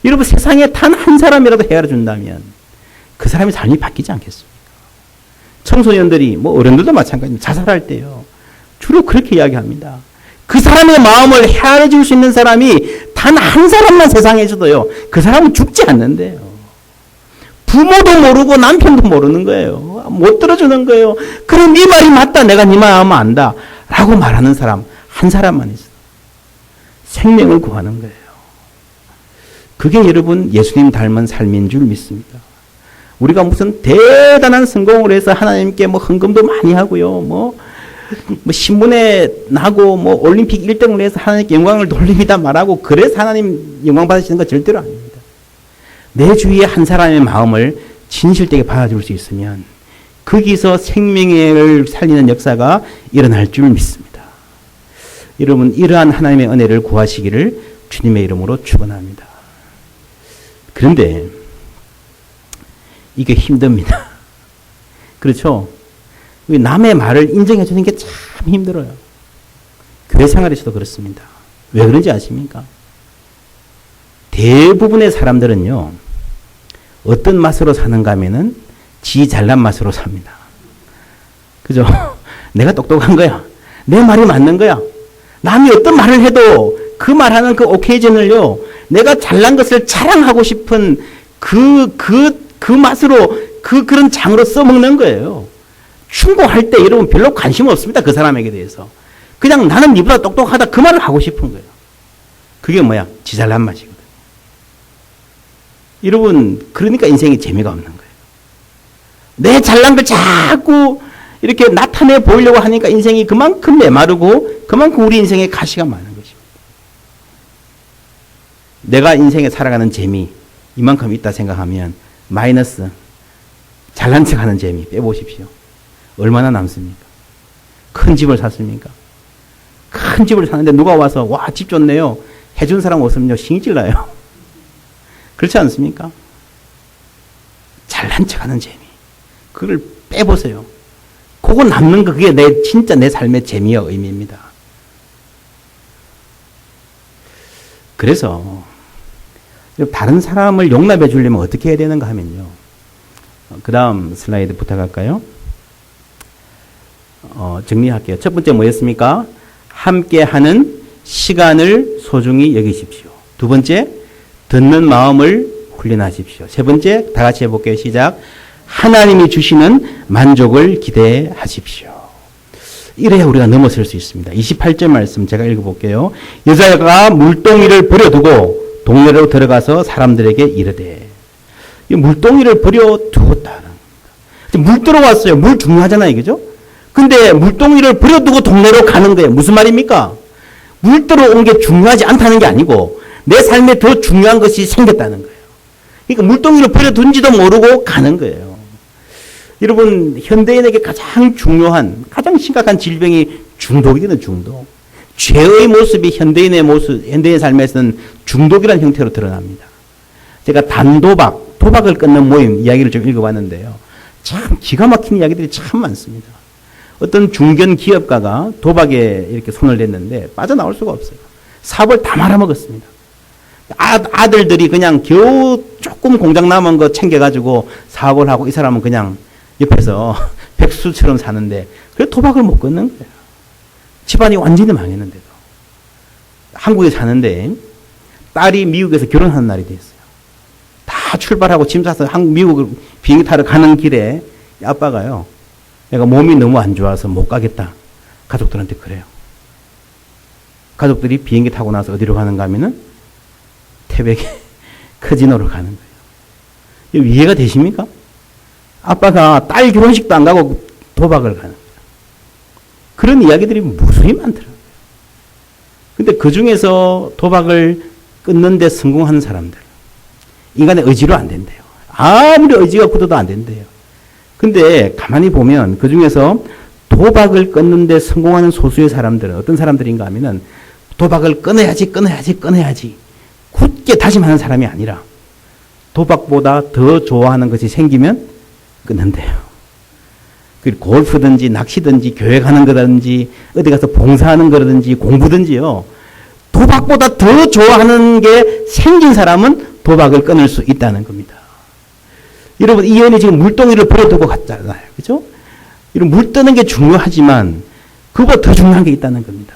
여러분 세상에 단 한 사람이라도 헤아려 준다면 그 사람의 삶이 바뀌지 않겠습니까? 청소년들이 뭐 어른들도 마찬가지입니다. 자살할 때요. 주로 그렇게 이야기합니다. 그 사람의 마음을 헤아려 줄 수 있는 사람이 단 한 사람만 세상에 있어도요. 그 사람은 죽지 않는데요. 부모도 모르고 남편도 모르는 거예요. 못 들어주는 거예요. 그럼 네 말이 맞다. 내가 네 마음을 안다. 라고 말하는 사람 한 사람만 있어요. 생명을 구하는 거예요. 그게 여러분 예수님 닮은 삶인 줄 믿습니다. 우리가 무슨 대단한 성공을 해서 하나님께 뭐 헌금도 많이 하고요. 뭐 신문에 나고 뭐 올림픽 1등을 해서 하나님께 영광을 돌립니다 말하고 그래서 하나님 영광 받으시는 거 절대로 아닙니다. 내 주위에 한 사람의 마음을 진실되게 받아줄 수 있으면 거기서 생명을 살리는 역사가 일어날 줄 믿습니다. 여러분 이러한 하나님의 은혜를 구하시기를 주님의 이름으로 축원합니다. 그런데 이게 힘듭니다. 그렇죠? 남의 말을 인정해 주는 게 참 힘들어요. 교회 생활에서도 그렇습니다. 왜 그런지 아십니까? 대부분의 사람들은요. 어떤 맛으로 사는가 하면은 지 잘난 맛으로 삽니다. 그죠? 내가 똑똑한 거야. 내 말이 맞는 거야. 남이 어떤 말을 해도 그 말하는 그 오케이전을요. 내가 잘난 것을 자랑하고 싶은 그 맛으로 그런 장으로 써먹는 거예요. 충고할 때 여러분 별로 관심 없습니다. 그 사람에게 대해서. 그냥 나는 니보다 똑똑하다 그 말을 하고 싶은 거예요. 그게 뭐야? 지 잘난 맛이거든. 여러분 그러니까 인생에 재미가 없는 거예요. 내 잘난 걸 자꾸 이렇게 나타내 보이려고 하니까 인생이 그만큼 메마르고 그만큼 우리 인생에 가시가 많은 것입니다. 내가 인생에 살아가는 재미 이만큼 있다 생각하면 마이너스 잘난 척하는 재미 빼보십시오. 얼마나 남습니까? 큰 집을 샀습니까? 큰 집을 사는데 누가 와서 와, 집 좋네요. 해준 사람 없으면요. 신질 나요. 그렇지 않습니까? 잘난 척하는 재미. 그걸 빼보세요. 그거 남는 거 그게 진짜 내 삶의 재미와 의미입니다. 그래서 다른 사람을 용납해 주려면 어떻게 해야 되는가 하면요. 그 다음 슬라이드 부탁할까요? 정리할게요. 첫 번째 뭐였습니까? 함께하는 시간을 소중히 여기십시오. 두 번째, 듣는 마음을 훈련하십시오. 세 번째, 다 같이 해볼게요. 시작. 하나님이 주시는 만족을 기대하십시오. 이래야 우리가 넘어설 수 있습니다. 28절 말씀 제가 읽어볼게요. 여자가 물동이를 버려두고 동네로 들어가서 사람들에게 이르되, 이 물동이를 버려두었다. 물 들어왔어요. 물 중요하잖아요. 그죠? 근데 물동이를 버려두고 동네로 가는 거예요. 무슨 말입니까? 물 들어온 게 중요하지 않다는 게 아니고 내 삶에 더 중요한 것이 생겼다는 거예요. 그러니까 물동이를 버려둔지도 모르고 가는 거예요. 여러분 현대인에게 가장 중요한 가장 심각한 질병이 중독이거든요. 중독. 죄의 모습이 현대인의 삶에서는 중독이라는 형태로 드러납니다. 제가 단도박, 도박을 끊는 모임 이야기를 좀 읽어봤는데요. 참 기가 막힌 이야기들이 참 많습니다. 어떤 중견 기업가가 도박에 이렇게 손을 댔는데 빠져나올 수가 없어요. 사업을 다 말아먹었습니다. 아들들이 그냥 겨우 조금 공장 남은 거 챙겨가지고 사업을 하고 이 사람은 그냥 옆에서 백수처럼 사는데 그래 도박을 못 끊는 거예요. 집안이 완전히 망했는데도. 한국에 사는데 딸이 미국에서 결혼하는 날이 됐어요. 다 출발하고 짐 싸서 미국 비행기 타러 가는 길에 아빠가요. 내가 몸이 너무 안 좋아서 못 가겠다. 가족들한테 그래요. 가족들이 비행기 타고 나서 어디로 가는가 하면은 태백에 카지노로 가는 거예요. 이해가 되십니까? 아빠가 딸 결혼식도 안 가고 도박을 가는 거예요. 그런 이야기들이 무수히 많더라고요. 근데 그 중에서 도박을 끊는 데 성공하는 사람들. 인간의 의지로 안 된대요. 아무리 의지가 굳어도 안 된대요. 근데 가만히 보면 그 중에서 도박을 끊는 데 성공하는 소수의 사람들은 어떤 사람들인가 하면은 도박을 끊어야지 굳게 다짐하는 사람이 아니라 도박보다 더 좋아하는 것이 생기면 끊는데요. 그리고 골프든지 낚시든지 교회 가는 거든지 어디 가서 봉사하는 거든지 공부든지요. 도박보다 더 좋아하는 게 생긴 사람은 도박을 끊을 수 있다는 겁니다. 여러분 이 여인이 지금 물동이를 버려두고 갔잖아요. 그죠? 이런 물 뜨는 게 중요하지만 그보다 더 중요한 게 있다는 겁니다.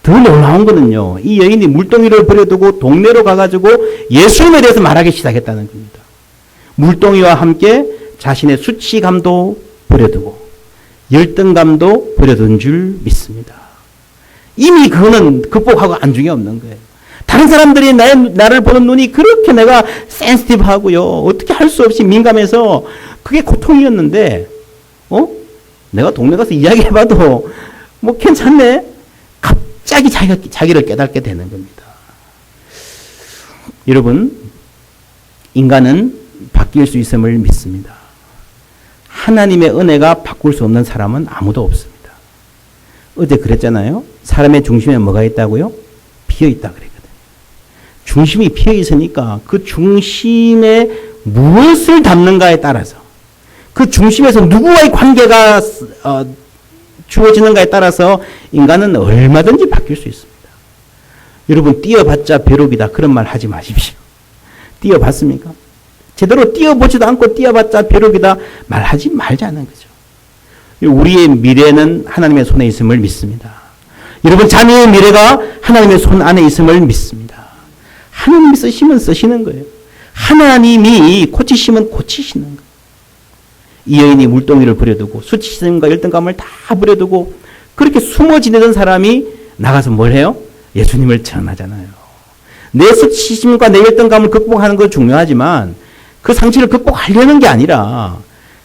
더 놀라운 거는요. 이 여인이 물동이를 버려두고 동네로 가가지고 예수님에 대해서 말하기 시작했다는 겁니다. 물동이와 함께 자신의 수치감도 버려두고 열등감도 버려둔 줄 믿습니다. 이미 그거는 극복하고 안중에 없는 거예요. 다른 사람들이 나를 보는 눈이 그렇게 내가 센시티브하고요. 어떻게 할 수 없이 민감해서 그게 고통이었는데 내가 동네 가서 이야기해봐도 뭐 괜찮네. 갑자기 자기를 깨닫게 되는 겁니다. 여러분 인간은 바뀔 수 있음을 믿습니다. 하나님의 은혜가 바꿀 수 없는 사람은 아무도 없습니다. 어제 그랬잖아요. 사람의 중심에 뭐가 있다고요? 비어있다 그랬거든요. 중심이 비어있으니까 그 중심에 무엇을 담는가에 따라서 그 중심에서 누구와의 관계가 주어지는가에 따라서 인간은 얼마든지 바뀔 수 있습니다. 여러분 뛰어봤자 벼룩이다 그런 말 하지 마십시오. 뛰어봤습니까? 제대로 뛰어보지도 않고 뛰어봤자 벼룩이다 말하지 말자는 거죠. 우리의 미래는 하나님의 손에 있음을 믿습니다. 여러분 자녀의 미래가 하나님의 손 안에 있음을 믿습니다. 하나님이 쓰시면 쓰시는 거예요. 하나님이 고치시면 고치시는 거예요. 이 여인이 물동이를 버려두고 수치심과 열등감을 다 버려두고 그렇게 숨어 지내던 사람이 나가서 뭘 해요? 예수님을 전하잖아요. 내 수치심과 내 열등감을 극복하는 건 중요하지만 그 상처를 극복하려는 게 아니라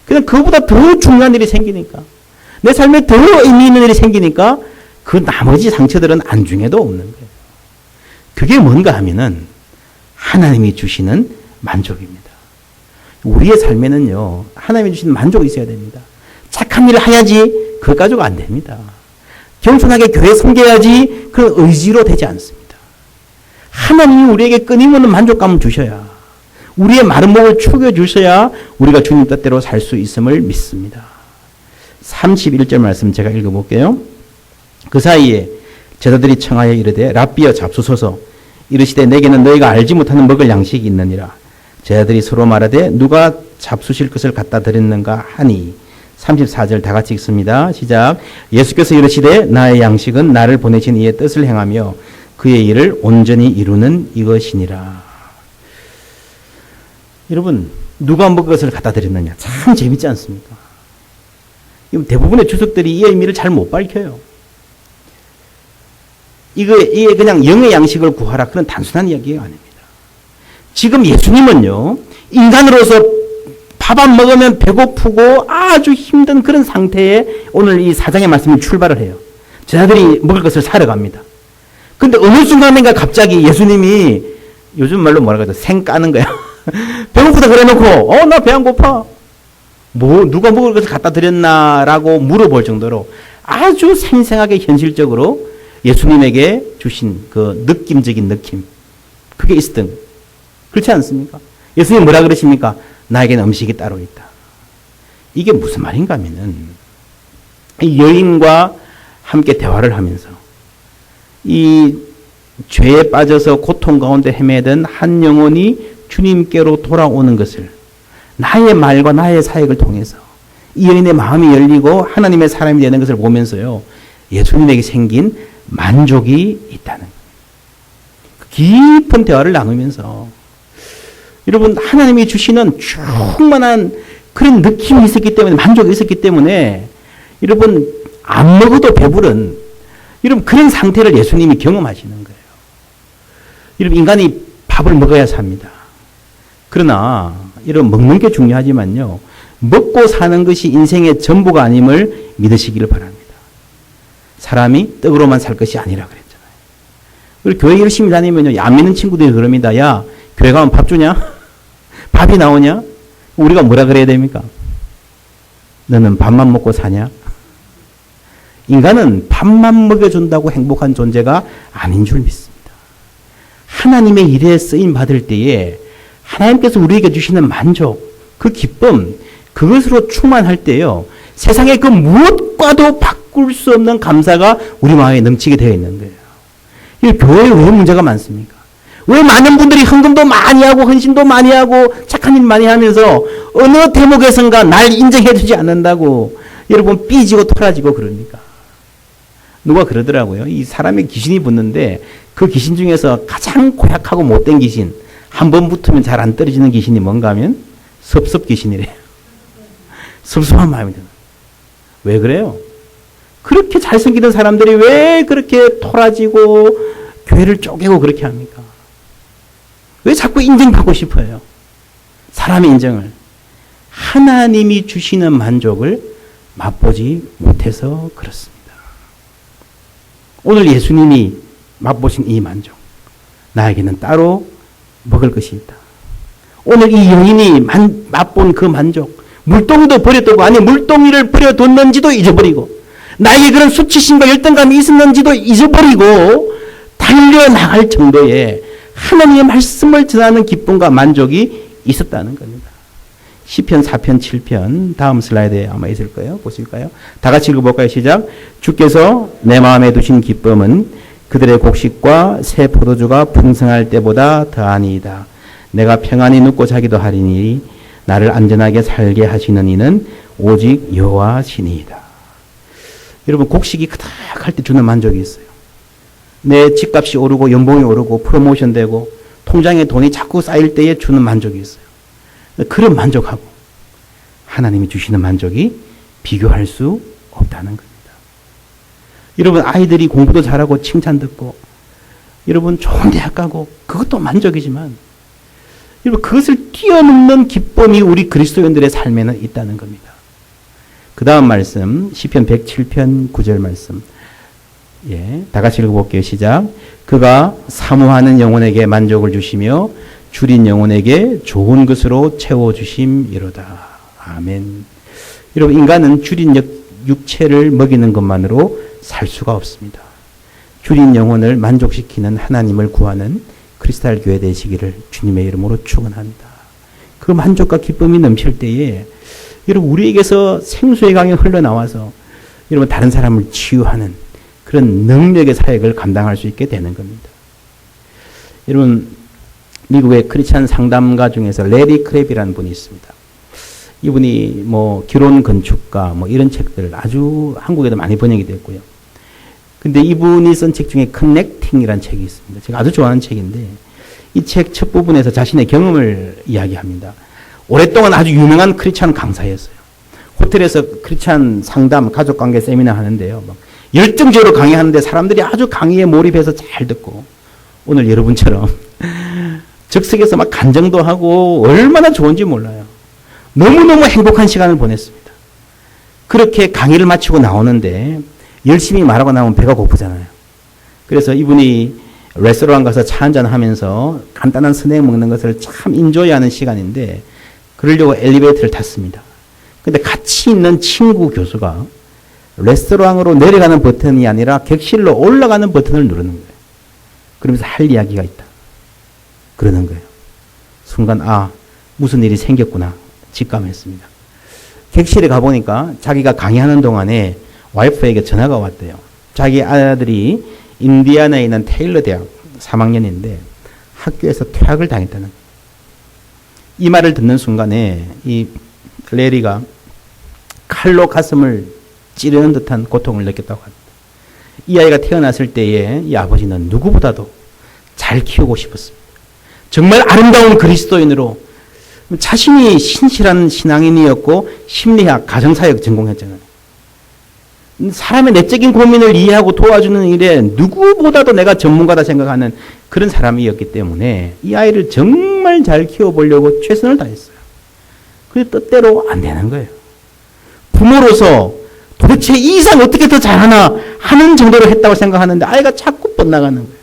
그냥 그보다 더 중요한 일이 생기니까 내 삶에 더 의미 있는 일이 생기니까 그 나머지 상처들은 안중에도 없는 거예요. 그게 뭔가 하면은 하나님이 주시는 만족입니다. 우리의 삶에는요 하나님이 주시는 만족이 있어야 됩니다. 착한 일을 해야지 그것 가지고 안 됩니다. 겸손하게 교회 섬겨야지 그런 의지로 되지 않습니다. 하나님이 우리에게 끊임없는 만족감을 주셔야 우리의 마른 목을 축여주셔야 우리가 주님 뜻대로 살 수 있음을 믿습니다. 31절 말씀 제가 읽어볼게요. 그 사이에 제자들이 청하여 이르되 랍비여 잡수소서 이르시되 내게는 너희가 알지 못하는 먹을 양식이 있느니라. 제자들이 서로 말하되 누가 잡수실 것을 갖다 드렸는가 하니 34절 다 같이 읽습니다. 시작. 예수께서 이르시되 나의 양식은 나를 보내신 이의 뜻을 행하며 그의 일을 온전히 이루는 이것이니라. 여러분 누가 먹을 것을 갖다 드렸느냐 참 재밌지 않습니까? 대부분의 주석들이 이 의미를 잘 못 밝혀요. 이게 그냥 영의 양식을 구하라 그런 단순한 이야기가 아닙니다. 지금 예수님은요 인간으로서 밥 안 먹으면 배고프고 아주 힘든 그런 상태에 오늘 이 4장의 말씀이 출발을 해요. 제자들이 먹을 것을 사러 갑니다. 근데 어느 순간인가 갑자기 예수님이 요즘 말로 뭐라 그러죠? 생 까는 거야. 배고프다 그래 놓고 나 배 안 고파. 뭐 누가 먹을 것을 갖다 드렸나라고 물어볼 정도로 아주 생생하게 현실적으로 예수님에게 주신 그 느낌적인 느낌 그게 있었던 거예요. 그렇지 않습니까? 예수님 뭐라 그러십니까? 나에게는 음식이 따로 있다. 이게 무슨 말인가 하면은 이 여인과 함께 대화를 하면서 이 죄에 빠져서 고통 가운데 헤매던 한 영혼이 주님께로 돌아오는 것을 나의 말과 나의 사역을 통해서 이 여인의 마음이 열리고 하나님의 사람이 되는 것을 보면서요, 예수님에게 생긴 만족이 있다는 거예요. 깊은 대화를 나누면서 여러분, 하나님이 주시는 충만한 그런 느낌이 있었기 때문에, 만족이 있었기 때문에 여러분, 안 먹어도 배부른 여러분 그런 상태를 예수님이 경험하시는 거예요. 여러분, 인간이 밥을 먹어야 삽니다. 그러나 여러분, 먹는 게 중요하지만요, 먹고 사는 것이 인생의 전부가 아님을 믿으시기를 바랍니다. 사람이 떡으로만 살 것이 아니라 그랬잖아요. 우리 교회 열심히 다니면요, 안 믿는 친구들이 그럽니다. 야, 교회 가면 밥 주냐? 밥이 나오냐? 우리가 뭐라 그래야 됩니까? 너는 밥만 먹고 사냐? 인간은 밥만 먹여준다고 행복한 존재가 아닌 줄 믿습니다. 하나님의 일에 쓰임 받을 때에 하나님께서 우리에게 주시는 만족, 그 기쁨, 그것으로 충만할 때요, 세상의 그 무엇과도 바꿀 수 없는 감사가 우리 마음에 넘치게 되어 있는 거예요. 이 교회에 왜 문제가 많습니까? 왜 많은 분들이 헌금도 많이 하고 헌신도 많이 하고 착한 일 많이 하면서 어느 대목에선가 날 인정해 주지 않는다고 여러분 삐지고 토라지고 그럽니까? 누가 그러더라고요. 이 사람의 귀신이 붙는데 그 귀신 중에서 가장 고약하고 못된 귀신, 한 번 붙으면 잘 안 떨어지는 귀신이 뭔가 하면 섭섭 귀신이래요. 섭섭한 마음이 드는. 왜 그래요? 그렇게 잘생기던 사람들이 왜 그렇게 토라지고 교회를 쪼개고 그렇게 합니까? 왜 자꾸 인정받고 싶어요? 사람의 인정을. 하나님이 주시는 만족을 맛보지 못해서 그렇습니다. 오늘 예수님이 맛보신 이 만족, 나에게는 따로 먹을 것이 있다. 오늘 이 여인이 맛본 그 만족, 물동이도 버렸다고, 아니 물동이를 버려뒀는지도 잊어버리고, 나에게 그런 수치심과 열등감이 있었는지도 잊어버리고 달려나갈 정도의 하나님의 말씀을 전하는 기쁨과 만족이 있었다는 겁니다. 시편 4편 7편 다음 슬라이드에 아마 있을 거예요. 보실까요? 다 같이 읽어볼까요? 시작. 주께서 내 마음에 두신 기쁨은 그들의 곡식과 새 포도주가 풍성할 때보다 더하니이다. 내가 평안히 눕고 자기도 하리니 나를 안전하게 살게 하시는 이는 오직 여호와시니이다. 여러분, 곡식이 그닥할 때 주는 만족이 있어요. 내 집값이 오르고 연봉이 오르고 프로모션 되고 통장에 돈이 자꾸 쌓일 때에 주는 만족이 있어요. 그런 만족하고 하나님이 주시는 만족이 비교할 수 없다는 겁니다. 여러분, 아이들이 공부도 잘하고 칭찬 듣고 여러분 좋은 대학 가고 그것도 만족이지만 여러분 그것을 뛰어넘는 기쁨이 우리 그리스도인들의 삶에는 있다는 겁니다. 그 다음 말씀 시편 107편 9절 말씀, 예, 다 같이 읽어볼게요. 시작. 그가 사모하는 영혼에게 만족을 주시며 줄인 영혼에게 좋은 것으로 채워주심이로다. 아멘. 여러분, 인간은 줄인 육체를 먹이는 것만으로 살 수가 없습니다. 줄인 영혼을 만족시키는 하나님을 구하는 크리스탈 교회 되시기를 주님의 이름으로 축원합니다. 그 만족과 기쁨이 넘칠 때에 여러분 우리에게서 생수의 강이 흘러나와서 여러분 다른 사람을 치유하는 그런 능력의 사역을 감당할 수 있게 되는 겁니다. 여러분, 미국의 크리스찬 상담가 중에서 레리 크랩이라는 분이 있습니다. 이분이 뭐 기론 건축가 뭐 이런 책들 아주 한국에도 많이 번역이 됐고요. 근데 이분이 쓴 책 중에 커넥팅이라는 책이 있습니다. 제가 아주 좋아하는 책인데 이 책 첫 부분에서 자신의 경험을 이야기합니다. 오랫동안 아주 유명한 크리스찬 강사였어요. 호텔에서 크리스찬 상담, 가족관계 세미나 하는데요. 막 열정적으로 강의하는데 사람들이 아주 강의에 몰입해서 잘 듣고 오늘 여러분처럼 즉석에서 막 간증도 하고 얼마나 좋은지 몰라요. 너무너무 행복한 시간을 보냈습니다. 그렇게 강의를 마치고 나오는데 열심히 말하고 나오면 배가 고프잖아요. 그래서 이분이 레스토랑 가서 차 한잔 하면서 간단한 스낵 먹는 것을 참 인조이하는 시간인데 그러려고 엘리베이터를 탔습니다. 근데 같이 있는 친구 교수가 레스토랑으로 내려가는 버튼이 아니라 객실로 올라가는 버튼을 누르는 거예요. 그러면서 할 이야기가 있다. 그러는 거예요. 순간, 아, 무슨 일이 생겼구나 직감했습니다. 객실에 가보니까 자기가 강의하는 동안에 와이프에게 전화가 왔대요. 자기 아들이 인디애나에 있는 테일러 대학 3학년인데 학교에서 퇴학을 당했다는 거예요. 이 말을 듣는 순간에 이 레리가 칼로 가슴을 찌르는 듯한 고통을 느꼈다고 합니다. 이 아이가 태어났을 때에 이 아버지는 누구보다도 잘 키우고 싶었습니다. 정말 아름다운 그리스도인으로 자신이 신실한 신앙인이었고 심리학, 가정사역 전공했잖아요. 사람의 내적인 고민을 이해하고 도와주는 일에 누구보다도 내가 전문가다 생각하는 그런 사람이었기 때문에 이 아이를 정말 잘 키워보려고 최선을 다했어요. 그런데 뜻대로 안 되는 거예요. 부모로서 도대체 이 이상 어떻게 더 잘하나 하는 정도로 했다고 생각하는데 아이가 자꾸 뻗나가는 거예요.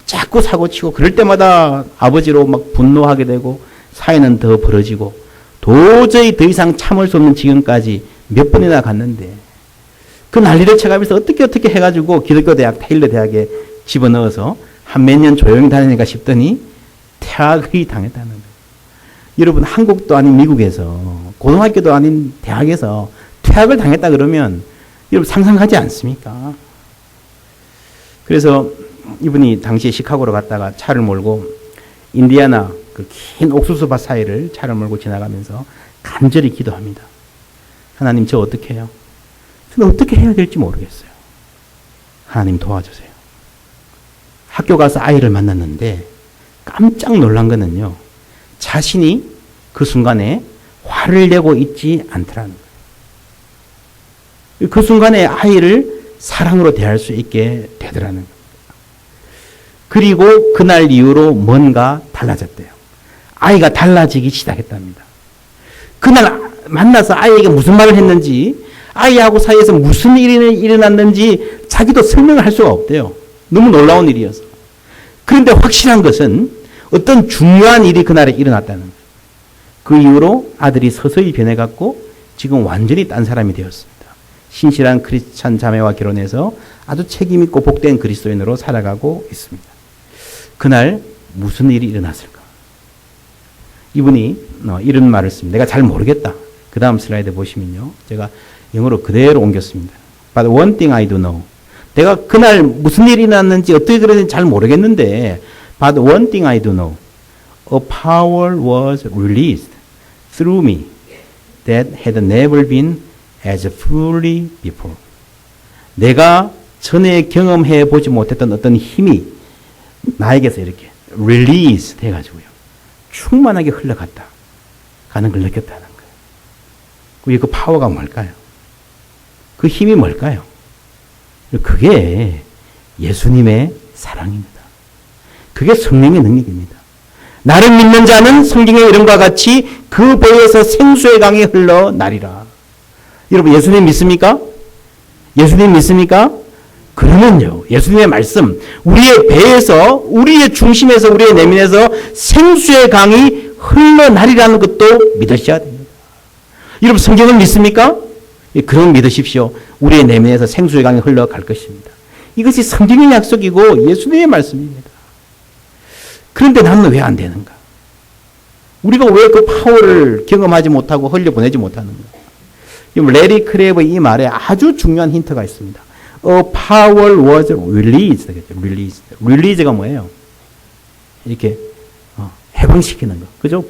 자꾸 사고치고 그럴 때마다 아버지로 막 분노하게 되고 사이는 더 벌어지고 도저히 더 이상 참을 수 없는 지경까지 몇 번이나 갔는데 그 난리를 쳐가면서 어떻게 해가지고 기독교 대학 테일러 대학에 집어넣어서 한 몇 년 조용히 다니니까 싶더니 퇴학이 당했다는 거예요. 여러분 한국도 아닌 미국에서 고등학교도 아닌 대학에서 퇴학을 당했다 그러면 여러분 상상하지 않습니까? 그래서 이분이 당시에 시카고로 갔다가 차를 몰고 인디애나 그 긴 옥수수밭 사이를 차를 몰고 지나가면서 간절히 기도합니다. 하나님 저 어떻게 해요? 저는 어떻게 해야 될지 모르겠어요. 하나님 도와주세요. 학교 가서 아이를 만났는데 깜짝 놀란 거는요. 자신이 그 순간에 화를 내고 있지 않더라는 거예요. 그 순간에 아이를 사랑으로 대할 수 있게 되더라는 거예요. 그리고 그날 이후로 뭔가 달라졌대요. 아이가 달라지기 시작했답니다. 그날 만나서 아이에게 무슨 말을 했는지 아이하고 사이에서 무슨 일이 일어났는지 자기도 설명을 할 수가 없대요. 너무 놀라운 일이어서. 그런데 확실한 것은 어떤 중요한 일이 그날에 일어났다는 거예요. 그 이후로 아들이 서서히 변해갔고 지금 완전히 딴 사람이 되었습니다. 신실한 크리스찬 자매와 결혼해서 아주 책임있고 복된 그리스도인으로 살아가고 있습니다. 그날 무슨 일이 일어났을까? 이분이 이런 말을 씁니다. 내가 잘 모르겠다. 그 다음 슬라이드 보시면요. 제가 영어로 그대로 옮겼습니다. But one thing I do know. 내가 그날 무슨 일이 일어났는지 어떻게 그랬는지 잘 모르겠는데 But one thing I do know. A power was released through me that had never been as fully before. 내가 전에 경험해 보지 못했던 어떤 힘이 나에게서 이렇게 release 돼가지고요. 충만하게 흘러갔다. 가는 걸 느꼈다는 거예요. 그게 그 파워가 뭘까요? 그 힘이 뭘까요? 그게 예수님의 사랑입니다. 그게 성령의 능력입니다. 나를 믿는 자는 성경의 이름과 같이 그 배에서 생수의 강이 흘러나리라. 여러분 예수님 믿습니까? 예수님 믿습니까? 그러면요. 예수님의 말씀 우리의 배에서 우리의 중심에서 우리의 내면에서 생수의 강이 흘러나리라는 것도 믿으셔야 됩니다. 여러분 성경을 믿습니까? 그럼 믿으십시오. 우리의 내면에서 생수의 강이 흘러갈 것입니다. 이것이 성경의 약속이고 예수님의 말씀입니다. 그런데 나는 왜 안 되는가? 우리가 왜 그 파워를 경험하지 못하고 흘려보내지 못하는가? 레리 크레브의 이 말에 아주 중요한 힌트가 있습니다. A power was released. release가 뭐예요? 이렇게 해방시키는 거. 그죠?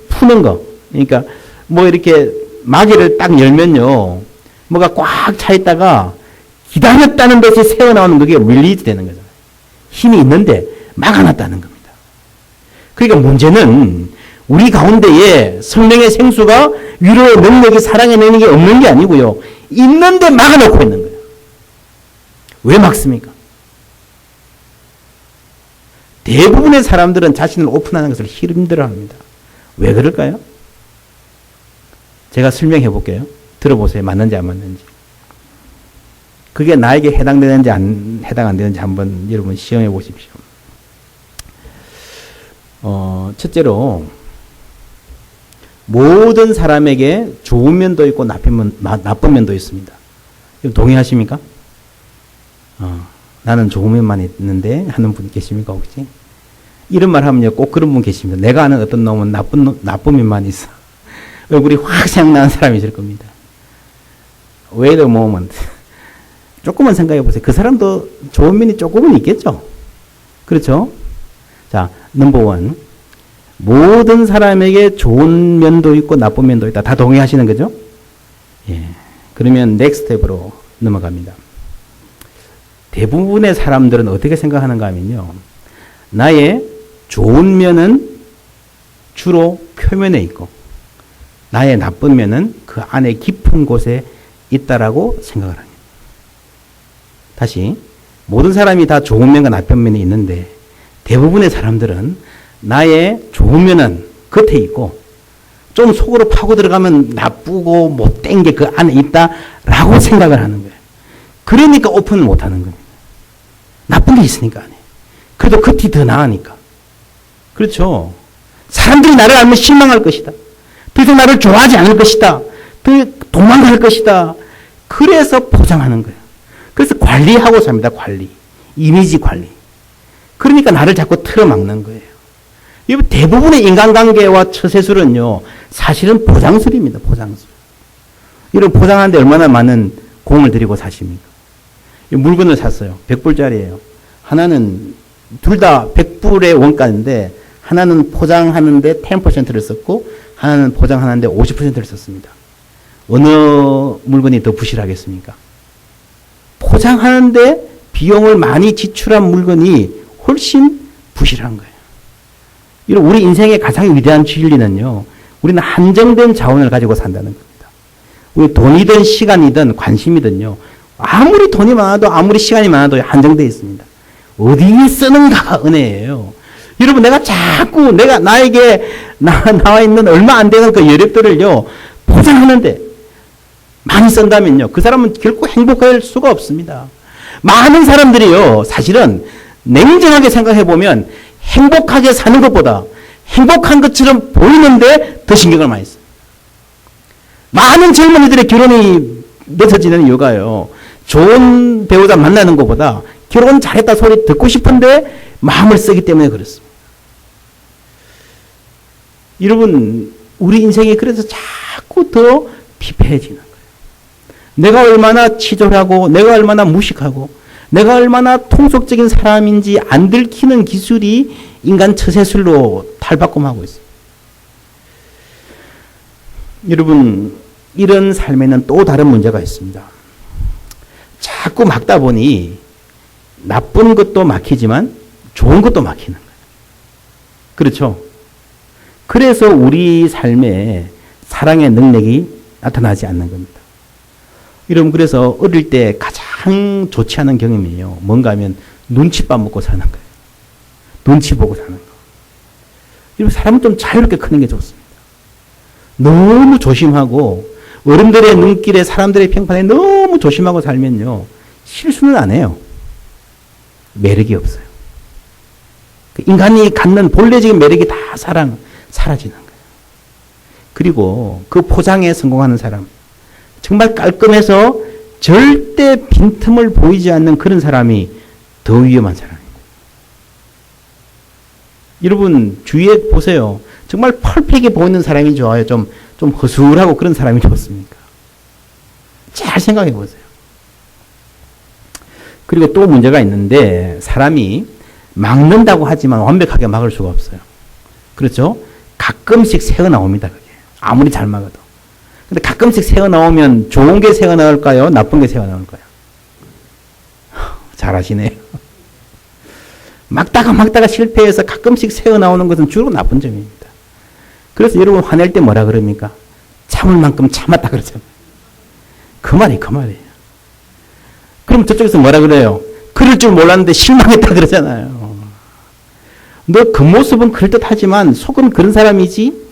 푸는 거. 그러니까 뭐 이렇게 마개를 딱 열면요. 뭐가 꽉 차 있다가 기다렸다는 듯이 새어나오는 그게 release 되는 거잖아요. 힘이 있는데 막아놨다는 겁니다. 그러니까 문제는 우리 가운데에 성령의 생수가 위로의 능력이 사랑의 능력이 없는 게 아니고요. 있는데 막아놓고 있는 거예요. 왜 막습니까? 대부분의 사람들은 자신을 오픈하는 것을 힘들어합니다. 왜 그럴까요? 제가 설명해 볼게요. 들어보세요. 맞는지 안 맞는지. 그게 나에게 해당되는지 해당 안 되는지 한번 여러분 시험해 보십시오. 첫째로 모든 사람에게 좋은 면도 있고 나쁜 면도 있습니다. 동의하십니까? 나는 좋은 면만 있는데 하는 분 계십니까 혹시? 이런 말 하면요, 꼭 그런 분 계십니다. 내가 아는 어떤 놈은 나쁜 면만 있어. 얼굴이 확 생각나는 사람이 있을 겁니다. Wait a moment. 조금만 생각해 보세요. 그 사람도 좋은 면이 조금은 있겠죠? 그렇죠? 자, 넘버 원. 모든 사람에게 좋은 면도 있고 나쁜 면도 있다. 다 동의하시는 거죠? 예. 그러면 넥스트 스텝으로 넘어갑니다. 대부분의 사람들은 어떻게 생각하는가 하면요. 나의 좋은 면은 주로 표면에 있고 나의 나쁜 면은 그 안에 깊은 곳에 있다라고 생각을 합니다. 다시 모든 사람이 다 좋은 면과 나쁜 면이 있는데 대부분의 사람들은 나의 좋은 면은 겉에 있고 좀 속으로 파고 들어가면 나쁘고 못된 게 그 안에 있다라고 생각을 하는 거예요. 그러니까 오픈을 못하는 겁니다. 나쁜 게 있으니까 안에. 그래도 겉이 더 나으니까. 그렇죠. 사람들이 나를 알면 실망할 것이다. 더 이상 나를 좋아하지 않을 것이다. 더 도망갈 것이다. 그래서 포장하는 거예요. 그래서 관리하고 삽니다. 관리. 이미지 관리. 그러니까 나를 자꾸 틀어막는 거예요. 대부분의 인간관계와 처세술은요. 사실은 포장술입니다. 포장술. 이런 포장하는데 얼마나 많은 공을 들이고 사십니까? 물건을 샀어요. 100불짜리예요. 하나는 둘 다 100불의 원가인데 하나는 포장하는데 10%를 썼고 하나는 포장하는데 50%를 썼습니다. 어느 물건이 더 부실하겠습니까? 포장하는데 비용을 많이 지출한 물건이 훨씬 부실한 거예요. 이런 우리 인생의 가장 위대한 진리는요. 우리는 한정된 자원을 가지고 산다는 겁니다. 우리 돈이든 시간이든 관심이든요. 아무리 돈이 많아도 아무리 시간이 많아도 한정되어 있습니다. 어디에 쓰는가가 은혜예요. 여러분 내가 자꾸 나에게 나와 있는 얼마 안 되는 그 여력들을요. 포장하는데 많이 쓴다면요. 그 사람은 결코 행복할 수가 없습니다. 많은 사람들이요. 사실은 냉정하게 생각해 보면 행복하게 사는 것보다 행복한 것처럼 보이는데 더 신경을 많이 써요. 많은 젊은이들의 결혼이 늦어지는 이유가요. 좋은 배우자 만나는 것보다 결혼 잘했다 소리 듣고 싶은데 마음을 쓰기 때문에 그렇습니다. 여러분 우리 인생이 그래서 자꾸 더 피폐해지는 거예요. 내가 얼마나 치졸하고 내가 얼마나 무식하고 내가 얼마나 통속적인 사람인지 안 들키는 기술이 인간 처세술로 탈바꿈하고 있어요. 여러분 이런 삶에는 또 다른 문제가 있습니다. 자꾸 막다 보니 나쁜 것도 막히지만 좋은 것도 막히는 거예요. 그렇죠? 그래서 우리 삶에 사랑의 능력이 나타나지 않는 겁니다. 여러분 그래서 어릴 때 가장 좋지 않은 경험이에요. 뭔가 하면 눈치밥 먹고 사는 거예요. 눈치 보고 사는 거. 여러분 사람은 좀 자유롭게 크는 게 좋습니다. 너무 조심하고 어른들의 눈길에 사람들의 평판에 너무 조심하고 살면요. 실수는 안 해요. 매력이 없어요. 인간이 갖는 본래적인 매력이 다 사라지는 거예요. 그리고 그 포장에 성공하는 사람 정말 깔끔해서 절대 빈틈을 보이지 않는 그런 사람이 더 위험한 사람입니다. 여러분 주위에 보세요. 정말 펄펙해 보이는 사람이 좋아요? 좀 허술하고 그런 사람이 좋습니까? 잘 생각해 보세요. 그리고 또 문제가 있는데 사람이 막는다고 하지만 완벽하게 막을 수가 없어요. 그렇죠? 가끔씩 새어나옵니다. 그게. 아무리 잘 막아도. 근데 가끔씩 새어나오면 좋은 게 새어나올까요? 나쁜 게 새어나올까요? 잘하시네요. 막다가 실패해서 가끔씩 새어나오는 것은 주로 나쁜 점입니다. 그래서 여러분 화낼 때 뭐라 그럽니까? 참을 만큼 참았다 그러잖아요. 그 말이에요. 그럼 저쪽에서 뭐라 그래요? 그럴 줄 몰랐는데 실망했다 그러잖아요. 너 겉모습은 그럴듯하지만 속은 그런 사람이지?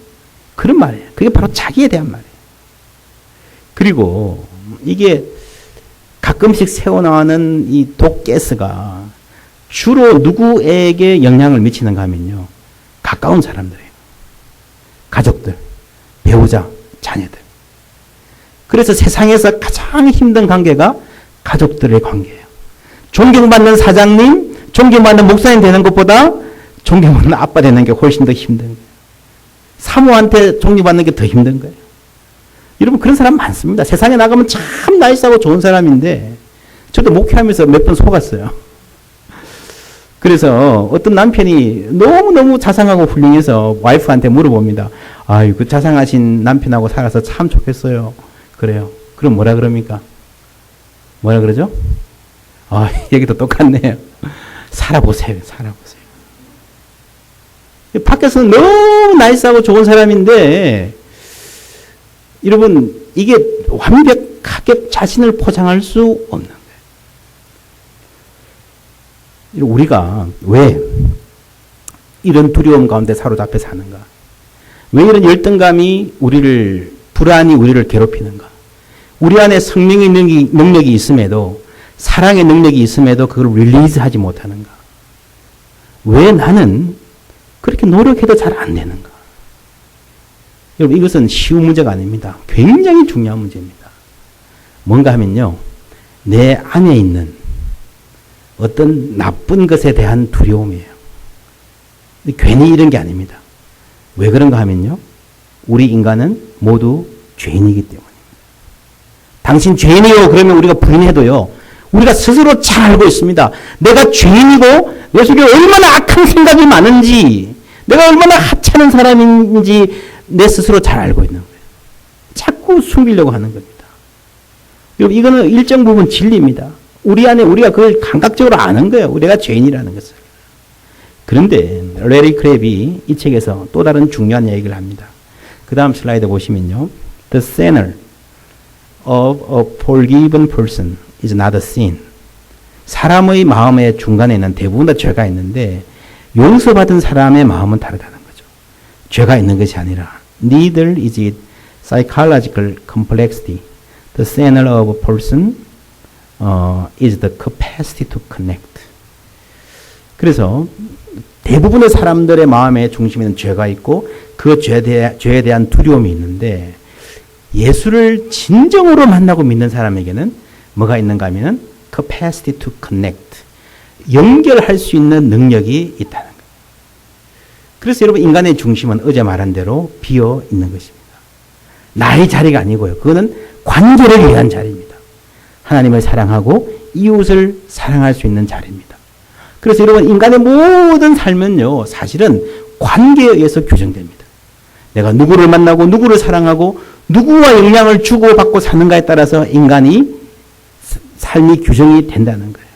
그런 말이에요. 그게 바로 자기에 대한 말이에요. 그리고 이게 가끔씩 새어나오는 이 독가스가 주로 누구에게 영향을 미치는가 하면요. 가까운 사람들이에요. 가족들, 배우자, 자녀들. 그래서 세상에서 가장 힘든 관계가 가족들의 관계예요. 존경받는 사장님, 존경받는 목사님 되는 것보다 존경받는 아빠 되는 게 훨씬 더 힘든 거예요. 사모한테 존경받는 게 더 힘든 거예요. 여러분 그런 사람 많습니다. 세상에 나가면 참 나이스하고 좋은 사람인데 저도 목회하면서 몇 번 속았어요. 그래서 어떤 남편이 너무너무 자상하고 훌륭해서 와이프한테 물어봅니다. 아유, 그 자상하신 남편하고 살아서 참 좋겠어요. 그래요. 그럼 뭐라 그럽니까? 뭐라 그러죠? 아, 여기도 똑같네요. 살아보세요. 살아보세요. 밖에서는 너무 나이스하고 좋은 사람인데 여러분 이게 완벽하게 자신을 포장할 수 없는 거예요. 우리가 왜 이런 두려움 가운데 사로잡혀 사는가? 왜 이런 열등감이 불안이 우리를 괴롭히는가? 우리 안에 성령의 능력이 있음에도 사랑의 능력이 있음에도 그걸 릴리즈하지 못하는가? 왜 나는 그렇게 노력해도 잘 안 되는가? 여러분 이것은 쉬운 문제가 아닙니다. 굉장히 중요한 문제입니다. 뭔가 하면요. 내 안에 있는 어떤 나쁜 것에 대한 두려움이에요. 괜히 이런 게 아닙니다. 왜 그런가 하면요. 우리 인간은 모두 죄인이기 때문입니다. 당신 죄인이요. 그러면 우리가 부인해도요. 우리가 스스로 잘 알고 있습니다. 내가 죄인이고 내 속에 얼마나 악한 생각이 많은지 내가 얼마나 하찮은 사람인지 내 스스로 잘 알고 있는 거예요. 자꾸 숨기려고 하는 겁니다. 이거는 일정 부분 진리입니다. 우리 안에 우리가 그걸 감각적으로 아는 거예요. 우리가 죄인이라는 것을. 그런데 레리 크랩이 이 책에서 또 다른 중요한 얘기를 합니다. 그 다음 슬라이드 보시면요. The center of a forgiven person is not a sin. 사람의 마음의 중간에는 대부분 다 죄가 있는데 용서받은 사람의 마음은 다르다는 거죠. 죄가 있는 것이 아니라 neither is it psychological complexity. The center of a person is the capacity to connect. 그래서 대부분의 사람들의 마음의 중심에는 죄가 있고 그 죄에 대한 두려움이 있는데 예수를 진정으로 만나고 믿는 사람에게는 뭐가 있는가 하면 capacity to connect. 연결할 수 있는 능력이 있다는 거예요. 그래서 여러분 인간의 중심은 어제 말한 대로 비어 있는 것입니다. 나의 자리가 아니고요. 그거는 관계를 위한 자리입니다. 하나님을 사랑하고 이웃을 사랑할 수 있는 자리입니다. 그래서 여러분 인간의 모든 삶은요. 사실은 관계에 의해서 규정됩니다. 내가 누구를 만나고 누구를 사랑하고 누구와 영향을 주고받고 사는가에 따라서 인간이 삶이 규정이 된다는 거예요.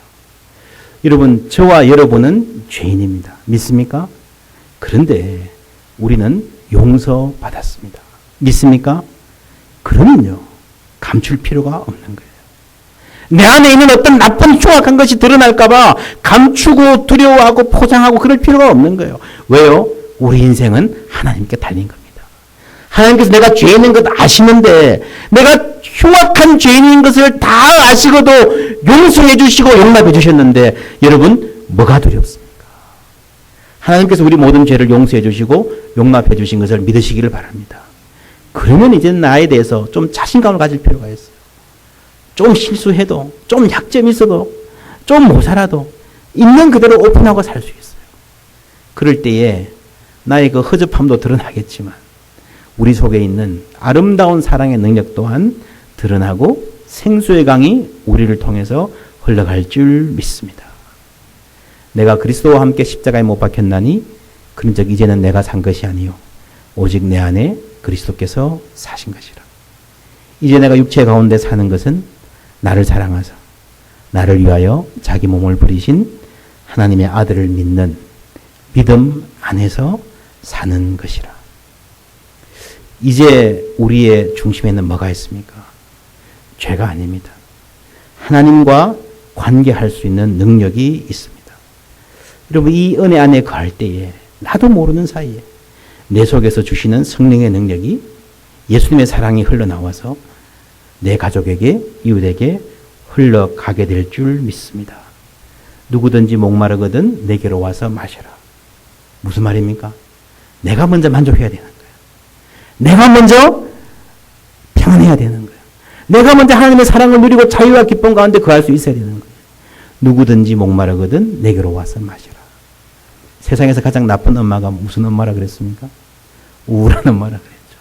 여러분 저와 여러분은 죄인입니다. 믿습니까? 그런데 우리는 용서받았습니다. 믿습니까? 그러면요. 감출 필요가 없는 거예요. 내 안에 있는 어떤 나쁜 흉악한 것이 드러날까봐 감추고 두려워하고 포장하고 그럴 필요가 없는 거예요. 왜요? 우리 인생은 하나님께 달린 겁니다. 하나님께서 내가 죄인인 것 아시는데 내가 흉악한 죄인인 것을 다 아시고도 용서해 주시고 용납해 주셨는데 여러분 뭐가 두렵습니까? 하나님께서 우리 모든 죄를 용서해 주시고 용납해 주신 것을 믿으시기를 바랍니다. 그러면 이제 나에 대해서 좀 자신감을 가질 필요가 있어요. 좀 실수해도 좀 약점이 있어도 좀 모자라도 있는 그대로 오픈하고 살 수 있어요. 그럴 때에 나의 그 허접함도 드러나겠지만 우리 속에 있는 아름다운 사랑의 능력 또한 드러나고 생수의 강이 우리를 통해서 흘러갈 줄 믿습니다. 내가 그리스도와 함께 십자가에 못 박혔나니 그런즉 이제는 내가 산 것이 아니요 오직 내 안에 그리스도께서 사신 것이라. 이제 내가 육체 가운데 사는 것은 나를 사랑하사 나를 위하여 자기 몸을 버리신 하나님의 아들을 믿는 믿음 안에서 사는 것이라. 이제 우리의 중심에는 뭐가 있습니까? 죄가 아닙니다. 하나님과 관계할 수 있는 능력이 있습니다. 여러분 이 은혜 안에 거할 때에 나도 모르는 사이에 내 속에서 주시는 성령의 능력이 예수님의 사랑이 흘러나와서 내 가족에게 이웃에게 흘러가게 될 줄 믿습니다. 누구든지 목마르거든 내게로 와서 마셔라. 무슨 말입니까? 내가 먼저 만족해야 되는 거예요. 내가 먼저 평안해야 되는 거예요. 내가 먼저 하나님의 사랑을 누리고 자유와 기쁨 가운데 거할 수 있어야 되는 거예요. 누구든지 목마르거든 내게로 와서 마셔라. 세상에서 가장 나쁜 엄마가 무슨 엄마라 그랬습니까? 우울한 엄마라 그랬죠.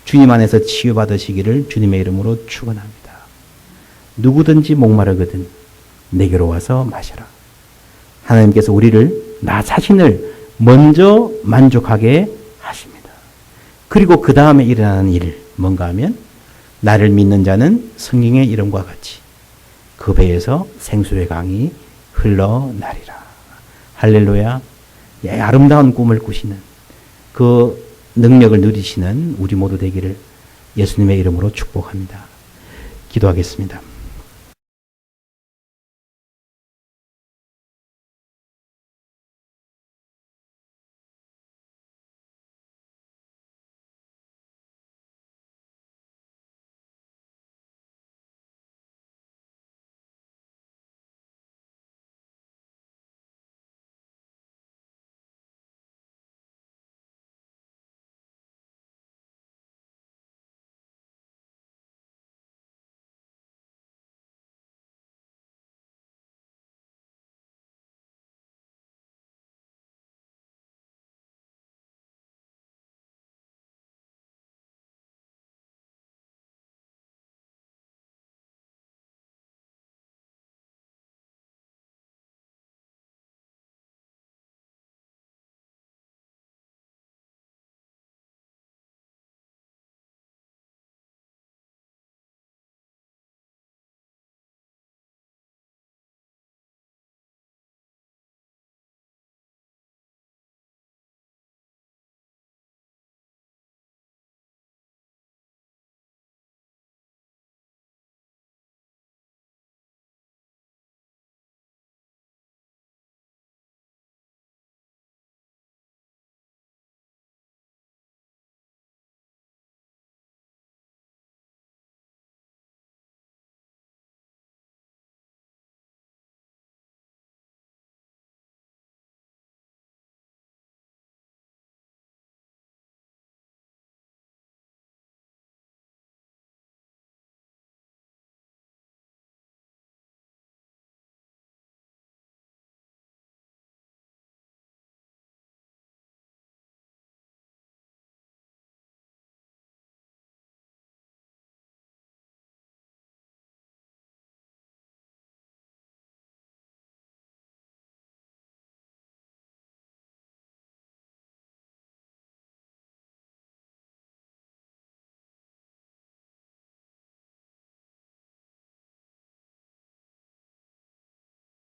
주님 안에서 치유받으시기를 주님의 이름으로 축원합니다. 누구든지 목마르거든 내게로 와서 마셔라. 하나님께서 우리를, 나 자신을 먼저 만족하게 하십니다. 그리고 그 다음에 일어나는 일 뭔가 하면 나를 믿는 자는 성령의 이름과 같이 그 배에서 생수의 강이 흘러나리라. 할렐루야. 아름다운 꿈을 꾸시는 그 능력을 누리시는 우리 모두 되기를 예수님의 이름으로 축복합니다. 기도하겠습니다.